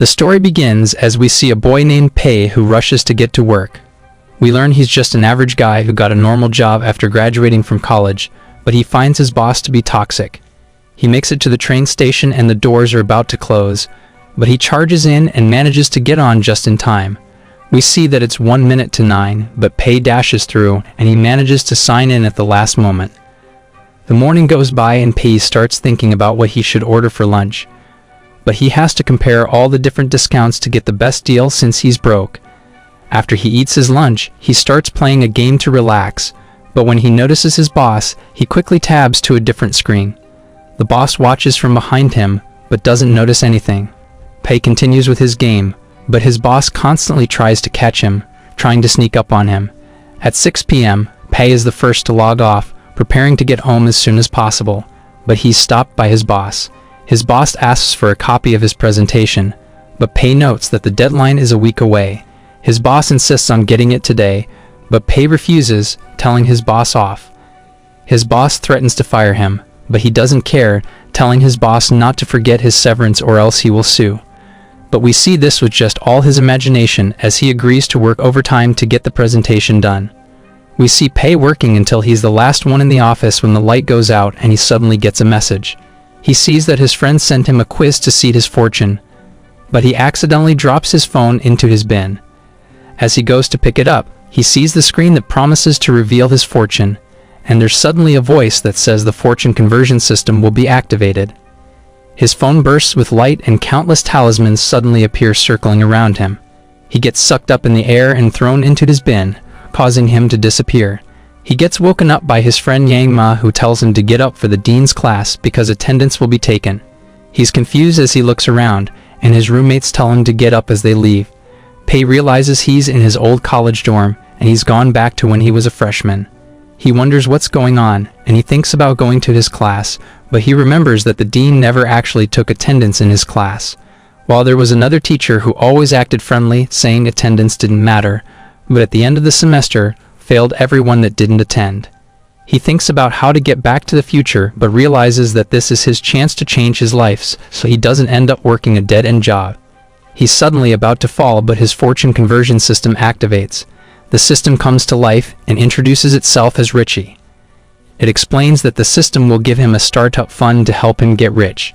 The story begins as we see a boy named Pei who rushes to get to work. We learn he's just an average guy who got a normal job after graduating from college, but he finds his boss to be toxic. He makes it to the train station and the doors are about to close, but he charges in and manages to get on just in time. We see that it's 1 minute to 9, but Pei dashes through and he manages to sign in at the last moment. The morning goes by and Pei starts thinking about what he should order for lunch. But he has to compare all the different discounts to get the best deal since he's broke. After he eats his lunch, he starts playing a game to relax, but when he notices his boss, he quickly tabs to a different screen. The boss watches from behind him, but doesn't notice anything. Pei continues with his game, but his boss constantly tries to catch him, trying to sneak up on him. At 6 p.m., Pei is the first to log off, preparing to get home as soon as possible, but he's stopped by his boss. His boss asks for a copy of his presentation, but Pei notes that the deadline is a week away. His boss insists on getting it today, but Pei refuses, telling his boss off. His boss threatens to fire him, but he doesn't care, telling his boss not to forget his severance or else he will sue. But we see this was just all his imagination as he agrees to work overtime to get the presentation done. We see Pei working until he's the last one in the office when the light goes out and he suddenly gets a message. He sees that his friend sent him a quiz to seed his fortune, but he accidentally drops his phone into his bin. As he goes to pick it up, he sees the screen that promises to reveal his fortune, and there's suddenly a voice that says the fortune conversion system will be activated. His phone bursts with light and countless talismans suddenly appear circling around him. He gets sucked up in the air and thrown into his bin, causing him to disappear. He gets woken up by his friend Yang Ma, who tells him to get up for the dean's class because attendance will be taken. He's confused as he looks around, and his roommates tell him to get up as they leave. Pei realizes he's in his old college dorm, and he's gone back to when he was a freshman. He wonders what's going on, and he thinks about going to his class, but he remembers that the dean never actually took attendance in his class. While there was another teacher who always acted friendly, saying attendance didn't matter, but at the end of the semester, failed everyone that didn't attend. He thinks about how to get back to the future, but realizes that this is his chance to change his life, so he doesn't end up working a dead-end job. He's suddenly about to fall, but his fortune conversion system activates. The system comes to life and introduces itself as Richie. It explains that the system will give him a startup fund to help him get rich.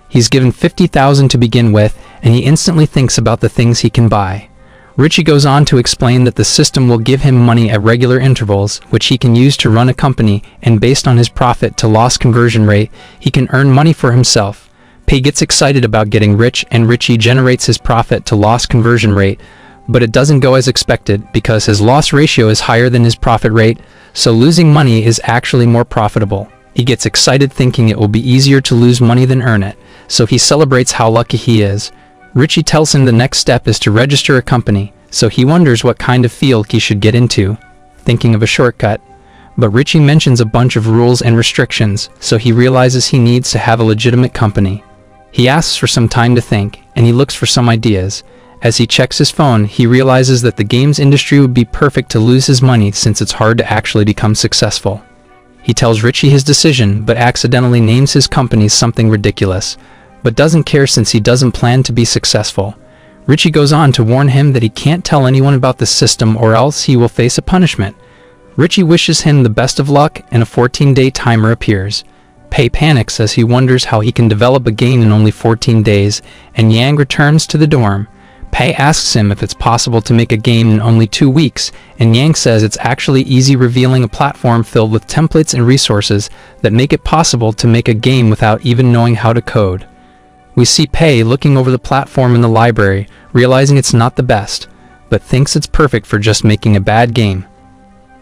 He's given $50,000 to begin with, and he instantly thinks about the things he can buy. Richie goes on to explain that the system will give him money at regular intervals, which he can use to run a company, and based on his profit to loss conversion rate, he can earn money for himself. Pei gets excited about getting rich, and Richie generates his profit to loss conversion rate, but it doesn't go as expected because his loss ratio is higher than his profit rate, so losing money is actually more profitable. He gets excited thinking it will be easier to lose money than earn it, so he celebrates how lucky he is. Richie tells him the next step is to register a company, so he wonders what kind of field he should get into, thinking of a shortcut. But Richie mentions a bunch of rules and restrictions, so he realizes he needs to have a legitimate company. He asks for some time to think, and he looks for some ideas. As he checks his phone, he realizes that the games industry would be perfect to lose his money since it's hard to actually become successful. He tells Richie his decision, but accidentally names his company something ridiculous, but doesn't care since he doesn't plan to be successful. Richie goes on to warn him that he can't tell anyone about the system or else he will face a punishment. Richie wishes him the best of luck, and a 14-day timer appears. Pei panics as he wonders how he can develop a game in only 14 days, and Yang returns to the dorm. Pei asks him if it's possible to make a game in only 2 weeks, and Yang says it's actually easy, revealing a platform filled with templates and resources that make it possible to make a game without even knowing how to code. We see Pei looking over the platform in the library, realizing it's not the best, but thinks it's perfect for just making a bad game.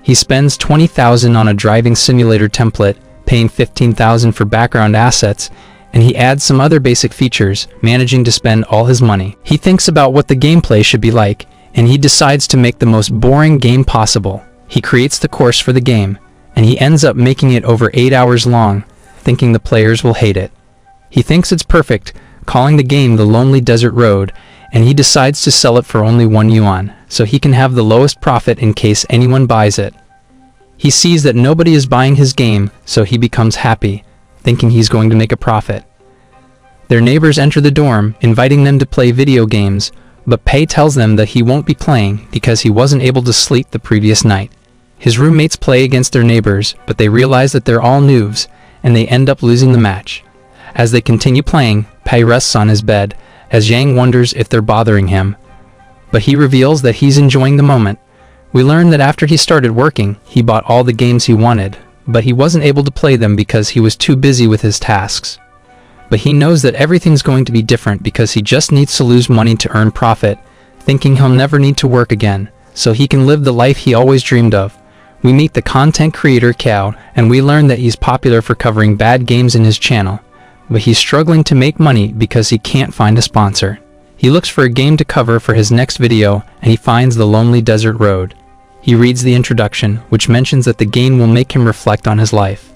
He spends $20,000 on a driving simulator template, paying $15,000 for background assets, and he adds some other basic features, managing to spend all his money. He thinks about what the gameplay should be like, and he decides to make the most boring game possible. He creates the course for the game, and he ends up making it over 8 hours long, thinking the players will hate it. He thinks it's perfect, calling the game The Lonely Desert Road, and he decides to sell it for only 1 yuan, so he can have the lowest profit in case anyone buys it. He sees that nobody is buying his game, so he becomes happy, thinking he's going to make a profit. Their neighbors enter the dorm, inviting them to play video games, but Pei tells them that he won't be playing because he wasn't able to sleep the previous night. His roommates play against their neighbors, but they realize that they're all noobs, and they end up losing the match. As they continue playing, Pei rests on his bed, as Yang wonders if they're bothering him. But he reveals that he's enjoying the moment. We learn that after he started working, he bought all the games he wanted, but he wasn't able to play them because he was too busy with his tasks. But he knows that everything's going to be different because he just needs to lose money to earn profit, thinking he'll never need to work again, so he can live the life he always dreamed of. We meet the content creator Cao, and we learn that he's popular for covering bad games in his channel, but he's struggling to make money because he can't find a sponsor. He looks for a game to cover for his next video, and he finds The Lonely Desert Road. He reads the introduction, which mentions that the game will make him reflect on his life.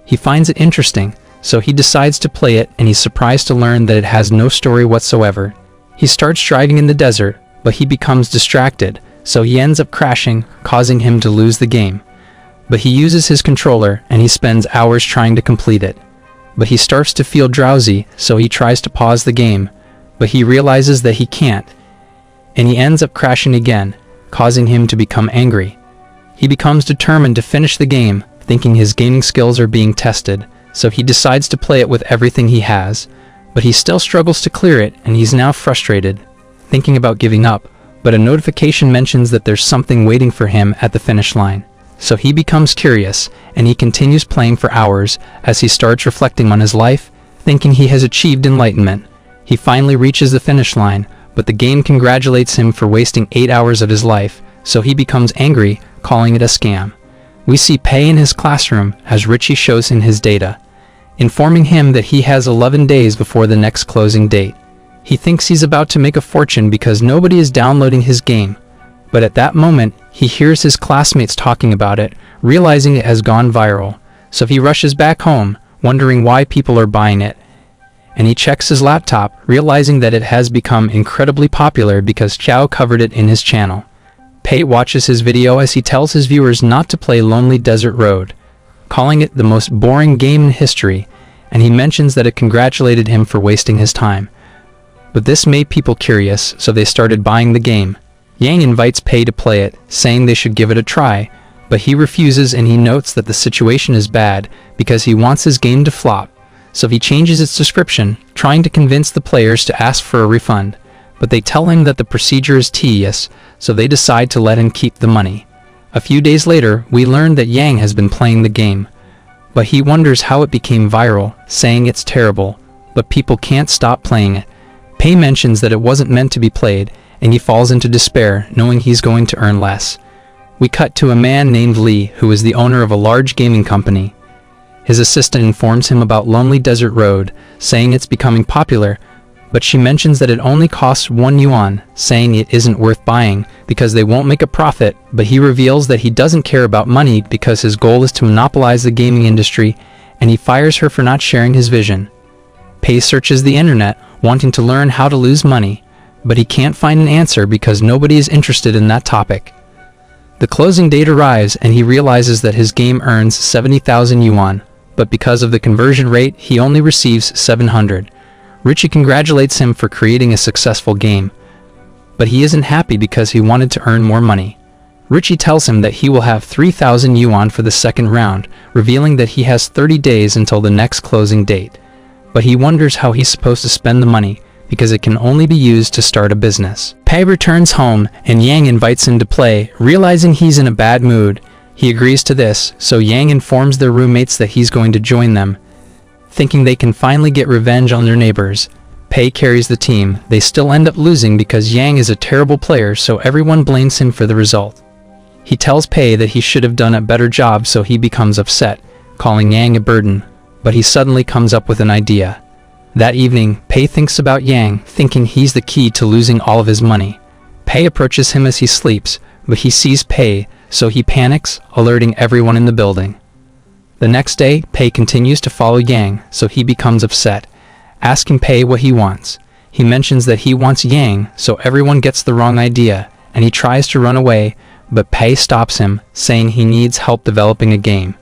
He finds it interesting, so he decides to play it, and he's surprised to learn that it has no story whatsoever. He starts driving in the desert, but he becomes distracted, so he ends up crashing, causing him to lose the game. But he uses his controller, and he spends hours trying to complete it. But he starts to feel drowsy, so he tries to pause the game, but he realizes that he can't, and he ends up crashing again, causing him to become angry. He becomes determined to finish the game, thinking his gaming skills are being tested, so he decides to play it with everything he has, but he still struggles to clear it, and he's now frustrated, thinking about giving up, but a notification mentions that there's something waiting for him at the finish line. So he becomes curious, and he continues playing for hours as he starts reflecting on his life, thinking he has achieved enlightenment. He finally reaches the finish line, but the game congratulates him for wasting 8 hours of his life, so he becomes angry, calling it a scam. We see Pei in his classroom as Richie shows him his data, informing him that he has 11 days before the next closing date. He thinks he's about to make a fortune because nobody is downloading his game, but at that moment, he hears his classmates talking about it, realizing it has gone viral, so he rushes back home, wondering why people are buying it. And he checks his laptop, realizing that it has become incredibly popular because Cao covered it in his channel. Pei watches his video as he tells his viewers not to play Lonely Desert Road, calling it the most boring game in history, and he mentions that it congratulated him for wasting his time. But this made people curious, so they started buying the game. Yang invites Pei to play it, saying they should give it a try, but he refuses, and he notes that the situation is bad because he wants his game to flop, so he changes its description, trying to convince the players to ask for a refund, but they tell him that the procedure is tedious, so they decide to let him keep the money. A few days later, we learn that Yang has been playing the game, but he wonders how it became viral, saying it's terrible, but people can't stop playing it. Pei mentions that it wasn't meant to be played, and he falls into despair, knowing he's going to earn less. We cut to a man named Lee, who is the owner of a large gaming company. His assistant informs him about Lonely Desert Road, saying it's becoming popular, but she mentions that it only costs 1 yuan, saying it isn't worth buying because they won't make a profit, but he reveals that he doesn't care about money because his goal is to monopolize the gaming industry, and he fires her for not sharing his vision. Pei searches the internet, wanting to learn how to lose money, but he can't find an answer because nobody is interested in that topic. The closing date arrives, and he realizes that his game earns 70,000 yuan, but because of the conversion rate, he only receives 700. Richie congratulates him for creating a successful game, but he isn't happy because he wanted to earn more money. Richie tells him that he will have 3,000 yuan for the second round, revealing that he has 30 days until the next closing date. But he wonders how he's supposed to spend the money, because it can only be used to start a business. Pei returns home, and Yang invites him to play, realizing he's in a bad mood. He agrees to this, so Yang informs their roommates that he's going to join them, thinking they can finally get revenge on their neighbors. Pei carries the team. They still end up losing because Yang is a terrible player, so everyone blames him for the result. He tells Pei that he should have done a better job, so he becomes upset, calling Yang a burden, but he suddenly comes up with an idea. That evening, Pei thinks about Yang, thinking he's the key to losing all of his money. Pei approaches him as he sleeps, but he sees Pei, so he panics, alerting everyone in the building. The next day, Pei continues to follow Yang, so he becomes upset, asking Pei what he wants. He mentions that he wants Yang, so everyone gets the wrong idea, and he tries to run away, but Pei stops him, saying he needs help developing a game.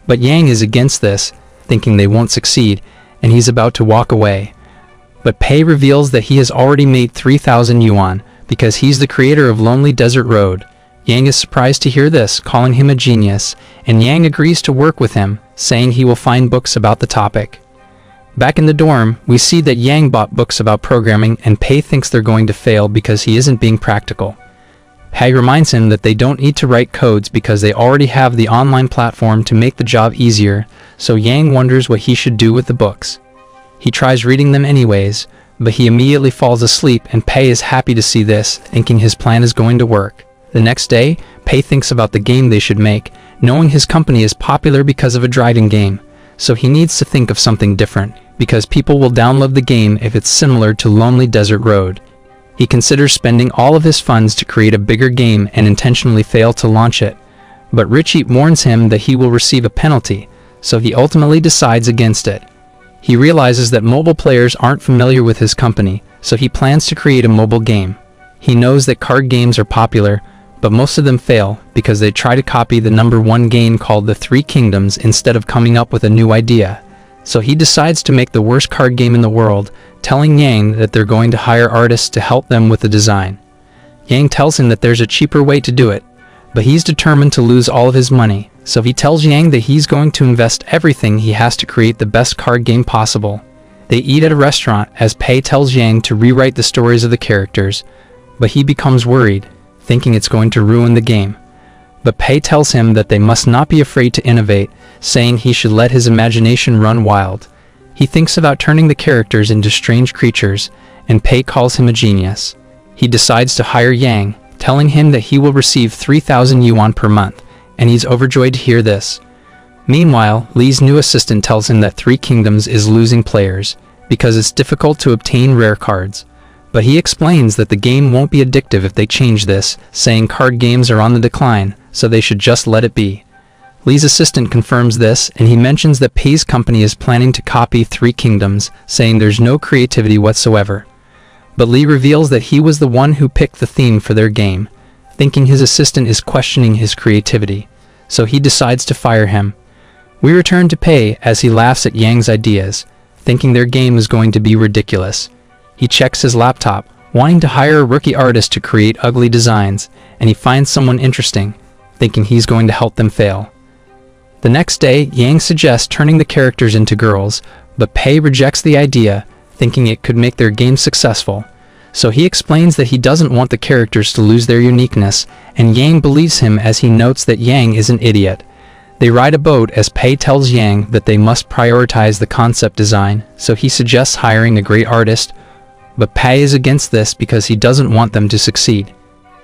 But Yang is against this, thinking they won't succeed, and he's about to walk away. But Pei reveals that he has already made 3,000 yuan, because he's the creator of Lonely Desert Road. Yang is surprised to hear this, calling him a genius, and Yang agrees to work with him, saying he will find books about the topic. Back in the dorm, we see that Yang bought books about programming and Pei thinks they're going to fail because he isn't being practical. Pei reminds him that they don't need to write codes because they already have the online platform to make the job easier, so Yang wonders what he should do with the books. He tries reading them anyways, but he immediately falls asleep and Pei is happy to see this, thinking his plan is going to work. The next day, Pei thinks about the game they should make, knowing his company is popular because of a driving game, so he needs to think of something different, because people will download the game if it's similar to Lonely Desert Road. He considers spending all of his funds to create a bigger game and intentionally fail to launch it, but Richie warns him that he will receive a penalty, so he ultimately decides against it. He realizes that mobile players aren't familiar with his company, so he plans to create a mobile game. He knows that card games are popular, but most of them fail because they try to copy the #1 game called The Three Kingdoms instead of coming up with a new idea. So he decides to make the worst card game in the world, telling Yang that they're going to hire artists to help them with the design. Yang tells him that there's a cheaper way to do it, but he's determined to lose all of his money, so he tells Yang that he's going to invest everything he has to create the best card game possible. They eat at a restaurant as Pei tells Yang to rewrite the stories of the characters, but he becomes worried, thinking it's going to ruin the game. But Pei tells him that they must not be afraid to innovate, saying he should let his imagination run wild. He thinks about turning the characters into strange creatures, and Pei calls him a genius. He decides to hire Yang, telling him that he will receive 3,000 yuan per month, and he's overjoyed to hear this. Meanwhile, Li's new assistant tells him that Three Kingdoms is losing players, because it's difficult to obtain rare cards. But he explains that the game won't be addictive if they change this, saying card games are on the decline, so they should just let it be. Li's assistant confirms this, and he mentions that Pei's company is planning to copy Three Kingdoms, saying there's no creativity whatsoever. But Li reveals that he was the one who picked the theme for their game, thinking his assistant is questioning his creativity, so he decides to fire him. We return to Pei as he laughs at Yang's ideas, thinking their game is going to be ridiculous. He checks his laptop, wanting to hire a rookie artist to create ugly designs, and he finds someone interesting, thinking he's going to help them fail. The next day, Yang suggests turning the characters into girls, but Pei rejects the idea, thinking it could make their game successful. So he explains that he doesn't want the characters to lose their uniqueness, and Yang believes him as he notes that Yang is an idiot. They ride a boat as Pei tells Yang that they must prioritize the concept design, so he suggests hiring a great artist, but Pei is against this because he doesn't want them to succeed.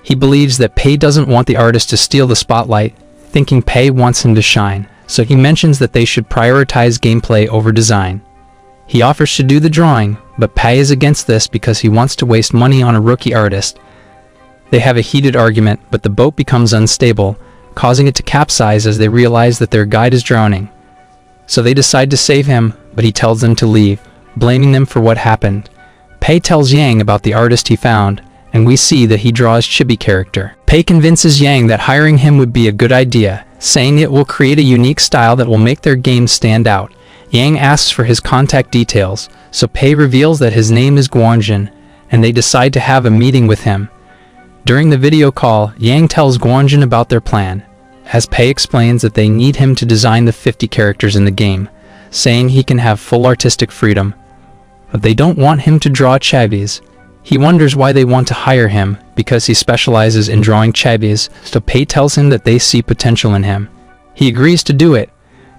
He believes that Pei doesn't want the artist to steal the spotlight, thinking Pei wants him to shine, so he mentions that they should prioritize gameplay over design. He offers to do the drawing, but Pei is against this because he wants to waste money on a rookie artist. They have a heated argument, but the boat becomes unstable, causing it to capsize as they realize that their guide is drowning. So they decide to save him, but he tells them to leave, blaming them for what happened. Pei tells Yang about the artist he found, and we see that he draws Chibi character. Pei convinces Yang that hiring him would be a good idea, saying it will create a unique style that will make their game stand out. Yang asks for his contact details, so Pei reveals that his name is Guanjin, and they decide to have a meeting with him. During the video call, Yang tells Guanjin about their plan, as Pei explains that they need him to design the 50 characters in the game, saying he can have full artistic freedom. But they don't want him to draw chibis. He wonders why they want to hire him, because he specializes in drawing chibis, so Pei tells him that they see potential in him. He agrees to do it,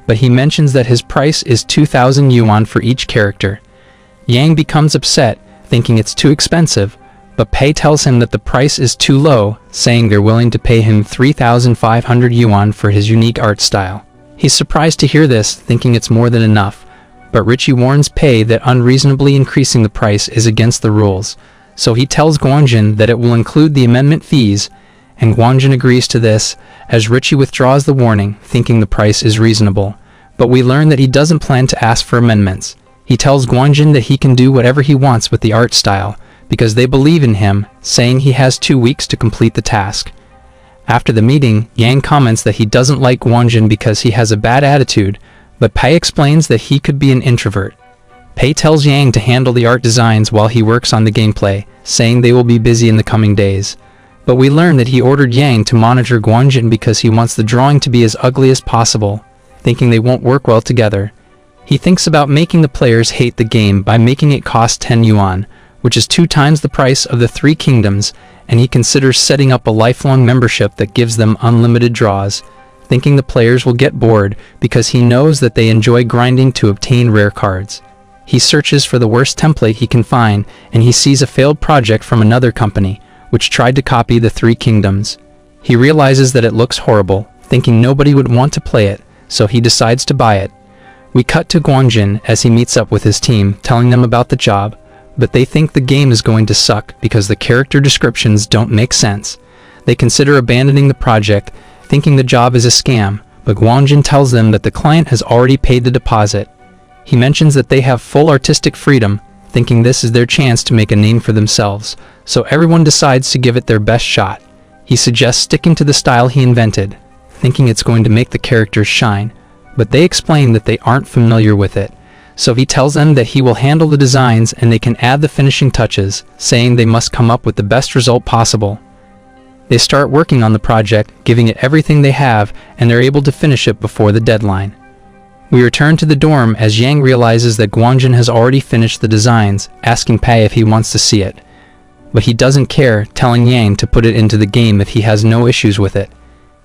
but he mentions that his price is 2,000 yuan for each character. Yang becomes upset, thinking it's too expensive, but Pei tells him that the price is too low, saying they're willing to pay him 3,500 yuan for his unique art style. He's surprised to hear this, thinking it's more than enough, but Richie warns Pei that unreasonably increasing the price is against the rules, so he tells Guanjin that it will include the amendment fees, and Guanjin agrees to this, as Richie withdraws the warning, thinking the price is reasonable. But we learn that he doesn't plan to ask for amendments. He tells Guanjin that he can do whatever he wants with the art style, because they believe in him, saying he has 2 weeks to complete the task. After the meeting, Yang comments that he doesn't like Guanjin because he has a bad attitude, but Pei explains that he could be an introvert. Pei tells Yang to handle the art designs while he works on the gameplay, saying they will be busy in the coming days. But we learn that he ordered Yang to monitor Guanjin because he wants the drawing to be as ugly as possible, thinking they won't work well together. He thinks about making the players hate the game by making it cost 10 yuan, which is 2 times the price of the Three Kingdoms, and he considers setting up a lifelong membership that gives them unlimited draws, thinking the players will get bored because he knows that they enjoy grinding to obtain rare cards. He searches for the worst template he can find, and he sees a failed project from another company, which tried to copy the Three Kingdoms. He realizes that it looks horrible, thinking nobody would want to play it, so he decides to buy it. We cut to Guanjin as he meets up with his team, telling them about the job, but they think the game is going to suck because the character descriptions don't make sense. They consider abandoning the project, thinking the job is a scam, but Guanjin tells them that the client has already paid the deposit. He mentions that they have full artistic freedom, thinking this is their chance to make a name for themselves, so everyone decides to give it their best shot. He suggests sticking to the style he invented, thinking it's going to make the characters shine, but they explain that they aren't familiar with it, so he tells them that he will handle the designs and they can add the finishing touches, saying they must come up with the best result possible. They start working on the project, giving it everything they have, and they're able to finish it before the deadline. We return to the dorm as Yang realizes that Guanjin has already finished the designs, asking Pei if he wants to see it. But he doesn't care, telling Yang to put it into the game if he has no issues with it.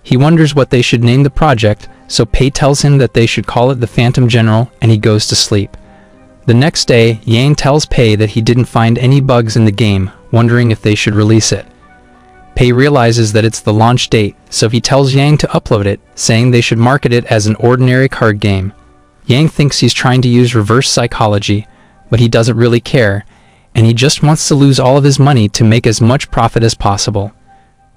He wonders what they should name the project, so Pei tells him that they should call it the Phantom General, and he goes to sleep. The next day, Yang tells Pei that he didn't find any bugs in the game, wondering if they should release it. Pei realizes that it's the launch date, so he tells Yang to upload it, saying they should market it as an ordinary card game. Yang thinks he's trying to use reverse psychology, but he doesn't really care, and he just wants to lose all of his money to make as much profit as possible.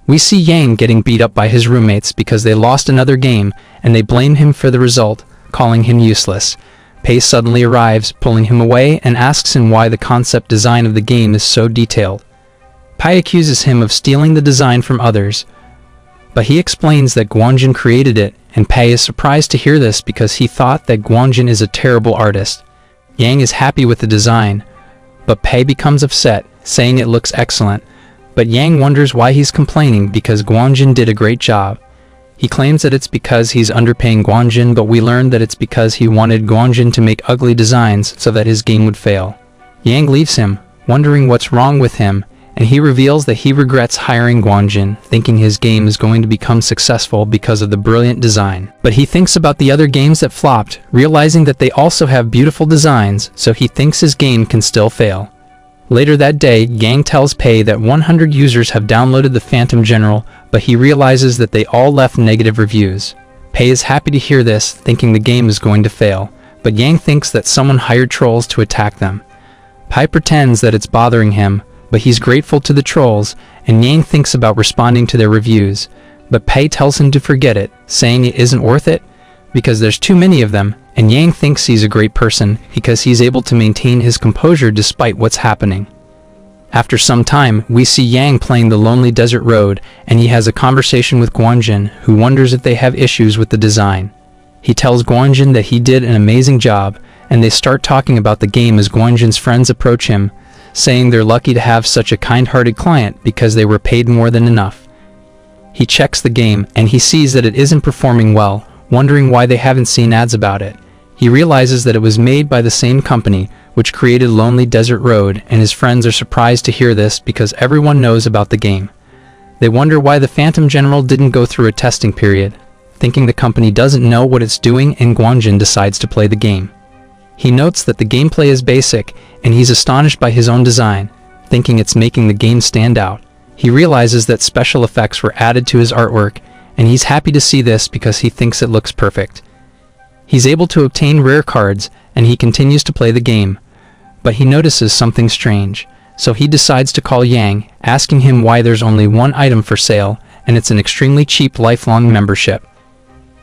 We see Yang getting beat up by his roommates because they lost another game, and they blame him for the result, calling him useless. Pei suddenly arrives, pulling him away, and asks him why the concept design of the game is so detailed. Pei accuses him of stealing the design from others, but he explains that Guanjin created it, and Pei is surprised to hear this because he thought that Guanjin is a terrible artist. Yang is happy with the design, but Pei becomes upset, saying it looks excellent, but Yang wonders why he's complaining because Guanjin did a great job. He claims that it's because he's underpaying Guanjin, but we learn that it's because he wanted Guanjin to make ugly designs so that his game would fail. Yang leaves him, wondering what's wrong with him, and he reveals that he regrets hiring Guanjin, thinking his game is going to become successful because of the brilliant design. But he thinks about the other games that flopped, realizing that they also have beautiful designs, so he thinks his game can still fail. Later that day, Yang tells Pei that 100 users have downloaded the Phantom General, but he realizes that they all left negative reviews. Pei is happy to hear this, thinking the game is going to fail, but Yang thinks that someone hired trolls to attack them. Pei pretends that it's bothering him, but he's grateful to the trolls, and Yang thinks about responding to their reviews, but Pei tells him to forget it, saying it isn't worth it, because there's too many of them, and Yang thinks he's a great person because he's able to maintain his composure despite what's happening. After some time, we see Yang playing the Lonely Desert Road, and he has a conversation with Guanjin, who wonders if they have issues with the design. He tells Guanjin that he did an amazing job, and they start talking about the game as Guanjin's friends approach him, saying they're lucky to have such a kind-hearted client because they were paid more than enough. He checks the game, and he sees that it isn't performing well, wondering why they haven't seen ads about it. He realizes that it was made by the same company, which created Lonely Desert Road, and his friends are surprised to hear this because everyone knows about the game. They wonder why the Phantom General didn't go through a testing period, thinking the company doesn't know what it's doing, and Guanjin decides to play the game. He notes that the gameplay is basic, and he's astonished by his own design, thinking it's making the game stand out. He realizes that special effects were added to his artwork, and he's happy to see this because he thinks it looks perfect. He's able to obtain rare cards, and he continues to play the game, but he notices something strange, so he decides to call Yang, asking him why there's only one item for sale, and it's an extremely cheap lifelong membership.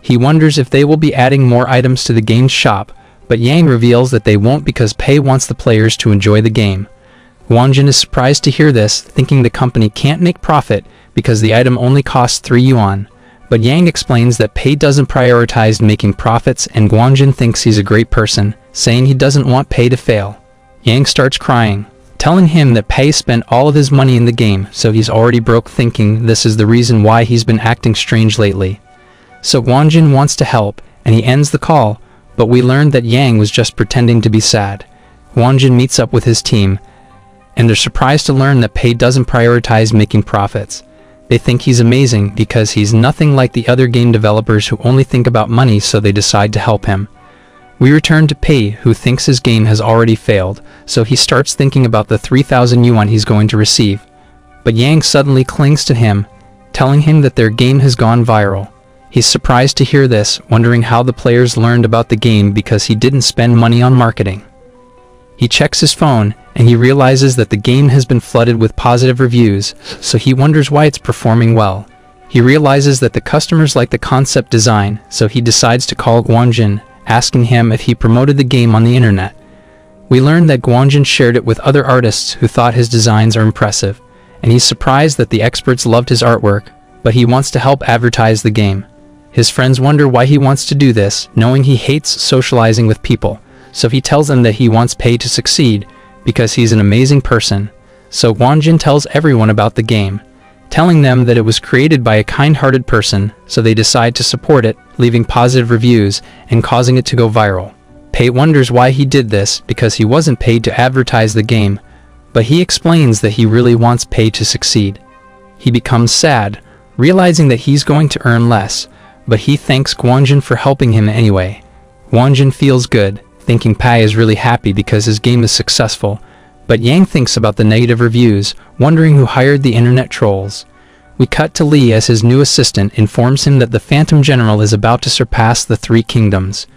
He wonders if they will be adding more items to the game's shop, but Yang reveals that they won't because Pei wants the players to enjoy the game. Guanjin is surprised to hear this, thinking the company can't make profit because the item only costs 3 yuan, But Yang explains that Pei doesn't prioritize making profits, and Guanjin thinks he's a great person, saying he doesn't want Pei to fail. Yang starts crying, telling him that Pei spent all of his money in the game, so he's already broke, thinking this is the reason why he's been acting strange lately. So Guanjin wants to help, and he ends the call, but we learned that Yang was just pretending to be sad. Guanjin meets up with his team, and they're surprised to learn that Pei doesn't prioritize making profits. They think he's amazing because he's nothing like the other game developers who only think about money, so they decide to help him. We return to Pei, who thinks his game has already failed, so he starts thinking about the 3,000 yuan he's going to receive. But Yang suddenly clings to him, telling him that their game has gone viral. He's surprised to hear this, wondering how the players learned about the game because he didn't spend money on marketing. He checks his phone, and he realizes that the game has been flooded with positive reviews, so he wonders why it's performing well. He realizes that the customers like the concept design, so he decides to call Guanjin, asking him if he promoted the game on the internet. We learned that Guanjin shared it with other artists who thought his designs are impressive, and he's surprised that the experts loved his artwork, but he wants to help advertise the game. His friends wonder why he wants to do this, knowing he hates socializing with people, so he tells them that he wants Pei to succeed, because he's an amazing person. So Guanjin tells everyone about the game, telling them that it was created by a kind-hearted person, so they decide to support it, leaving positive reviews and causing it to go viral. Pei wonders why he did this, because he wasn't paid to advertise the game, but he explains that he really wants Pei to succeed. He becomes sad, realizing that he's going to earn less, but he thanks Guanjin for helping him anyway. Guanjin feels good, thinking Pei is really happy because his game is successful, but Yang thinks about the negative reviews, wondering who hired the internet trolls. We cut to Li as his new assistant informs him that the Phantom General is about to surpass the Three Kingdoms.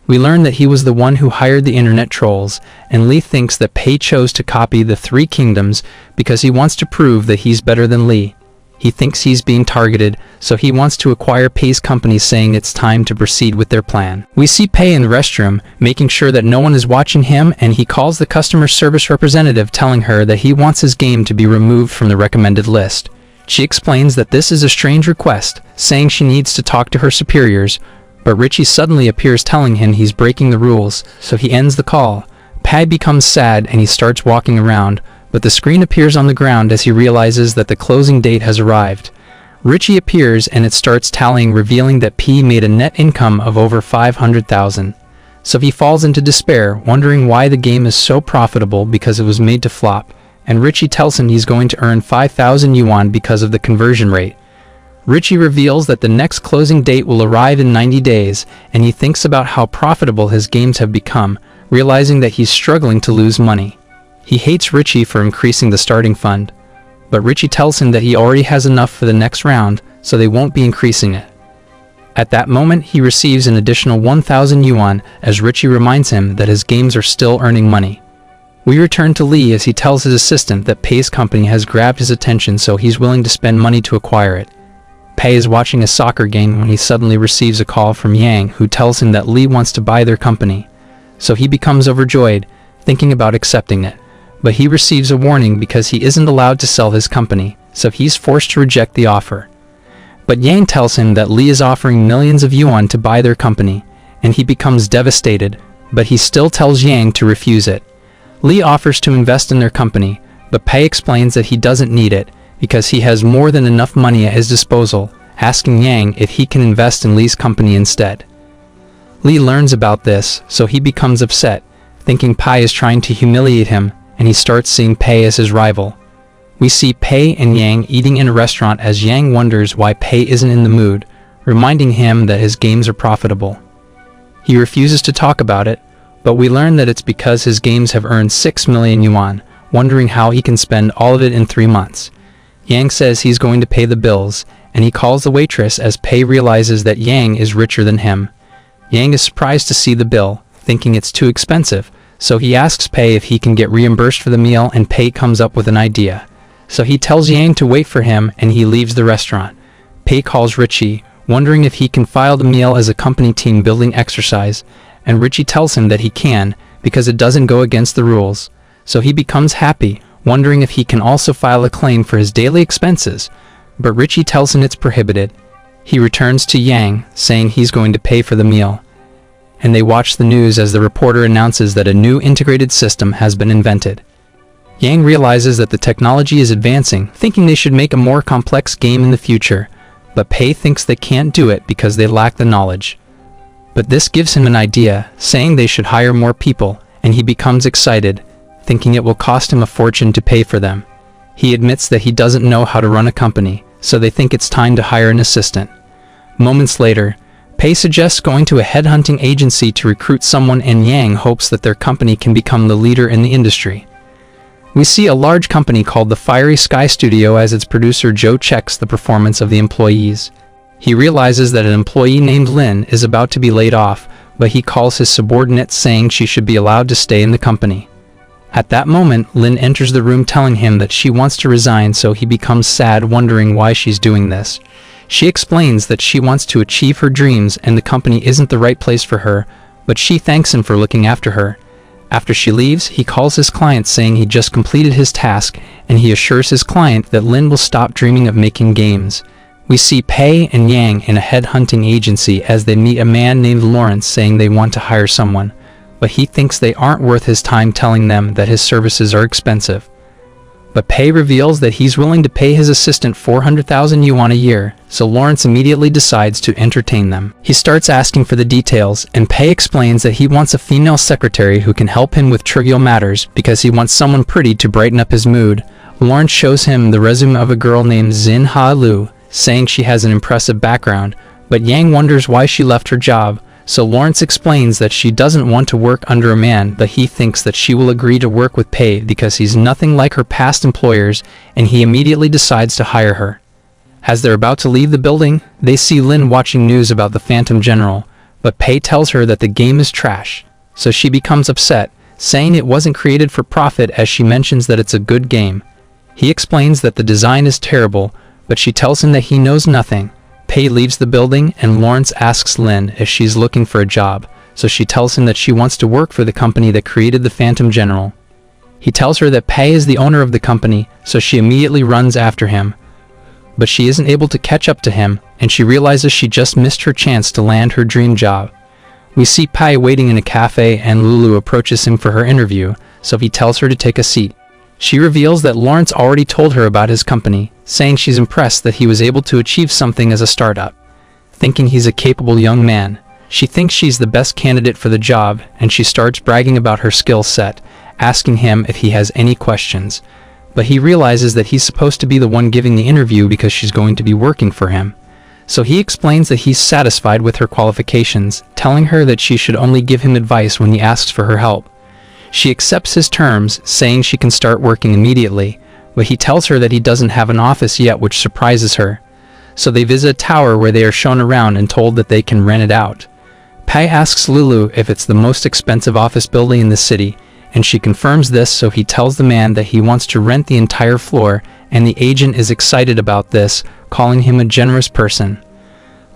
We learn that he was the one who hired the internet trolls, and Li thinks that Pei chose to copy the Three Kingdoms because he wants to prove that he's better than Li. He thinks he's being targeted, so he wants to acquire Pei's company, saying it's time to proceed with their plan. We see Pei in the restroom, making sure that no one is watching him, and he calls the customer service representative, telling her that he wants his game to be removed from the recommended list. She explains that this is a strange request, saying she needs to talk to her superiors, but Richie suddenly appears, telling him he's breaking the rules, so he ends the call. Pei becomes sad and he starts walking around, but the screen appears on the ground as he realizes that the closing date has arrived. Richie appears and it starts tallying, revealing that P made a net income of over 500,000. So he falls into despair, wondering why the game is so profitable because it was made to flop, and Richie tells him he's going to earn 5,000 yuan because of the conversion rate. Richie reveals that the next closing date will arrive in 90 days, and he thinks about how profitable his games have become, realizing that he's struggling to lose money. He hates Richie for increasing the starting fund, but Richie tells him that he already has enough for the next round, so they won't be increasing it. At that moment, he receives an additional 1,000 yuan as Richie reminds him that his games are still earning money. We return to Li as he tells his assistant that Pei's company has grabbed his attention, so he's willing to spend money to acquire it. Pei is watching a soccer game when he suddenly receives a call from Yang, who tells him that Li wants to buy their company. So he becomes overjoyed, thinking about accepting it. But he receives a warning because he isn't allowed to sell his company, so he's forced to reject the offer. But Yang tells him that Li is offering millions of yuan to buy their company, and he becomes devastated, but he still tells Yang to refuse it. Li offers to invest in their company, but Pei explains that he doesn't need it because he has more than enough money at his disposal, asking Yang if he can invest in Li's company instead. Li learns about this, so he becomes upset, thinking Pei is trying to humiliate him, and he starts seeing Pei as his rival. We see Pei and Yang eating in a restaurant as Yang wonders why Pei isn't in the mood, reminding him that his games are profitable. He refuses to talk about it, but we learn that it's because his games have earned 6 million yuan, wondering how he can spend all of it in 3 months. Yang says he's going to pay the bills, and he calls the waitress as Pei realizes that Yang is richer than him. Yang is surprised to see the bill, thinking it's too expensive, so he asks Pei if he can get reimbursed for the meal, and Pei comes up with an idea. So he tells Yang to wait for him and he leaves the restaurant. Pei calls Richie, wondering if he can file the meal as a company team building exercise, and Richie tells him that he can because it doesn't go against the rules. So he becomes happy, wondering if he can also file a claim for his daily expenses, but Richie tells him it's prohibited. He returns to Yang, saying he's going to pay for the meal. And they watch the news as the reporter announces that a new integrated system has been invented. Yang realizes that the technology is advancing, thinking they should make a more complex game in the future, but Pei thinks they can't do it because they lack the knowledge. But this gives him an idea, saying they should hire more people, and he becomes excited, thinking it will cost him a fortune to pay for them. He admits that he doesn't know how to run a company, so they think it's time to hire an assistant. Moments later, Pei suggests going to a headhunting agency to recruit someone, and Yang hopes that their company can become the leader in the industry. We see a large company called the Fiery Sky Studio as its producer Joe checks the performance of the employees. He realizes that an employee named Lin is about to be laid off, but he calls his subordinate saying she should be allowed to stay in the company. At that moment, Lin enters the room telling him that she wants to resign, so he becomes sad, wondering why she's doing this. She explains that she wants to achieve her dreams and the company isn't the right place for her, but she thanks him for looking after her. After she leaves, he calls his client saying he just completed his task, and he assures his client that Lin will stop dreaming of making games. We see Pei and Yang in a headhunting agency as they meet a man named Lawrence saying they want to hire someone, but he thinks they aren't worth his time, telling them that his services are expensive. But Pei reveals that he's willing to pay his assistant 400,000 yuan a year, so Lawrence immediately decides to entertain them. He starts asking for the details, and Pei explains that he wants a female secretary who can help him with trivial matters because he wants someone pretty to brighten up his mood. Lawrence shows him the resume of a girl named Xin Ha Lu, saying she has an impressive background, but Yang wonders why she left her job. So Lawrence explains that she doesn't want to work under a man, but he thinks that she will agree to work with Pei because he's nothing like her past employers, and he immediately decides to hire her. As they're about to leave the building, they see Lin watching news about the Phantom General, but Pei tells her that the game is trash, so she becomes upset, saying it wasn't created for profit as she mentions that it's a good game. He explains that the design is terrible, but she tells him that he knows nothing. Pei leaves the building, and Lawrence asks Lin if she's looking for a job, so she tells him that she wants to work for the company that created the Phantom General. He tells her that Pei is the owner of the company, so she immediately runs after him. But she isn't able to catch up to him, and she realizes she just missed her chance to land her dream job. We see Pei waiting in a cafe, and Lulu approaches him for her interview, so he tells her to take a seat. She reveals that Lawrence already told her about his company, saying she's impressed that he was able to achieve something as a startup. Thinking he's a capable young man, she thinks she's the best candidate for the job, and she starts bragging about her skill set, asking him if he has any questions. But he realizes that he's supposed to be the one giving the interview because she's going to be working for him. So he explains that he's satisfied with her qualifications, telling her that she should only give him advice when he asks for her help. She accepts his terms, saying she can start working immediately, but he tells her that he doesn't have an office yet, which surprises her. So they visit a tower where they are shown around and told that they can rent it out. Pei asks Lulu if it's the most expensive office building in the city, and she confirms this, so he tells the man that he wants to rent the entire floor, and the agent is excited about this, calling him a generous person.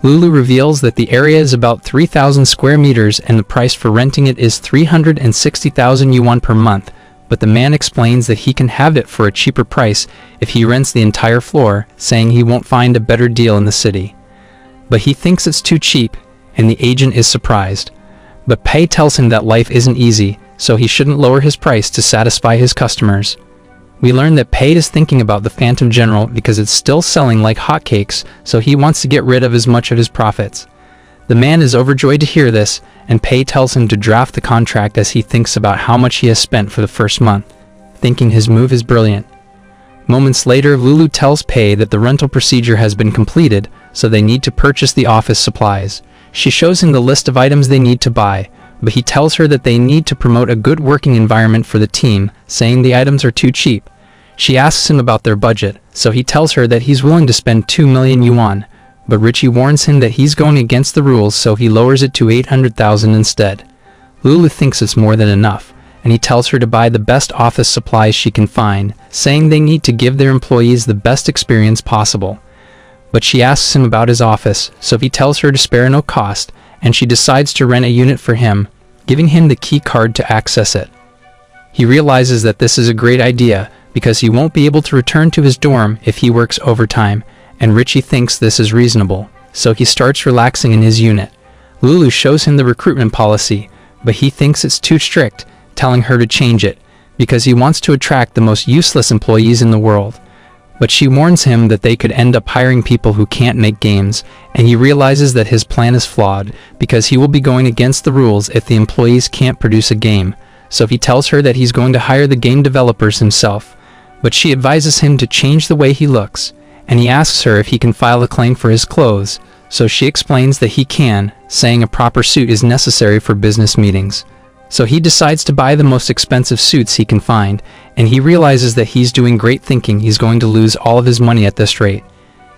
Lulu reveals that the area is about 3,000 square meters and the price for renting it is 360,000 yuan per month, but the man explains that he can have it for a cheaper price if he rents the entire floor, saying he won't find a better deal in the city. But he thinks it's too cheap, and the agent is surprised. But Pei tells him that life isn't easy, so he shouldn't lower his price to satisfy his customers. We learn that Pei is thinking about the Phantom General because it's still selling like hotcakes, so he wants to get rid of as much of his profits. The man is overjoyed to hear this, and Pei tells him to draft the contract as he thinks about how much he has spent for the first month, thinking his move is brilliant. Moments later, Lulu tells Pei that the rental procedure has been completed, so they need to purchase the office supplies. She shows him the list of items they need to buy, but he tells her that they need to promote a good working environment for the team, saying the items are too cheap. She asks him about their budget, so he tells her that he's willing to spend 2 million yuan, but Richie warns him that he's going against the rules, so he lowers it to 800,000 instead. Lulu thinks it's more than enough, and he tells her to buy the best office supplies she can find, saying they need to give their employees the best experience possible. But she asks him about his office, so he tells her to spare no cost, and she decides to rent a unit for him, giving him the key card to access it. He realizes that this is a great idea, because he won't be able to return to his dorm if he works overtime, and Richie thinks this is reasonable, so he starts relaxing in his unit. Lulu shows him the recruitment policy, but he thinks it's too strict, telling her to change it, because he wants to attract the most useless employees in the world. But she warns him that they could end up hiring people who can't make games, and he realizes that his plan is flawed, because he will be going against the rules if the employees can't produce a game. So he tells her that he's going to hire the game developers himself, but she advises him to change the way he looks, and he asks her if he can file a claim for his clothes, so she explains that he can, saying a proper suit is necessary for business meetings. So he decides to buy the most expensive suits he can find, and he realizes that he's doing great thinking he's going to lose all of his money at this rate.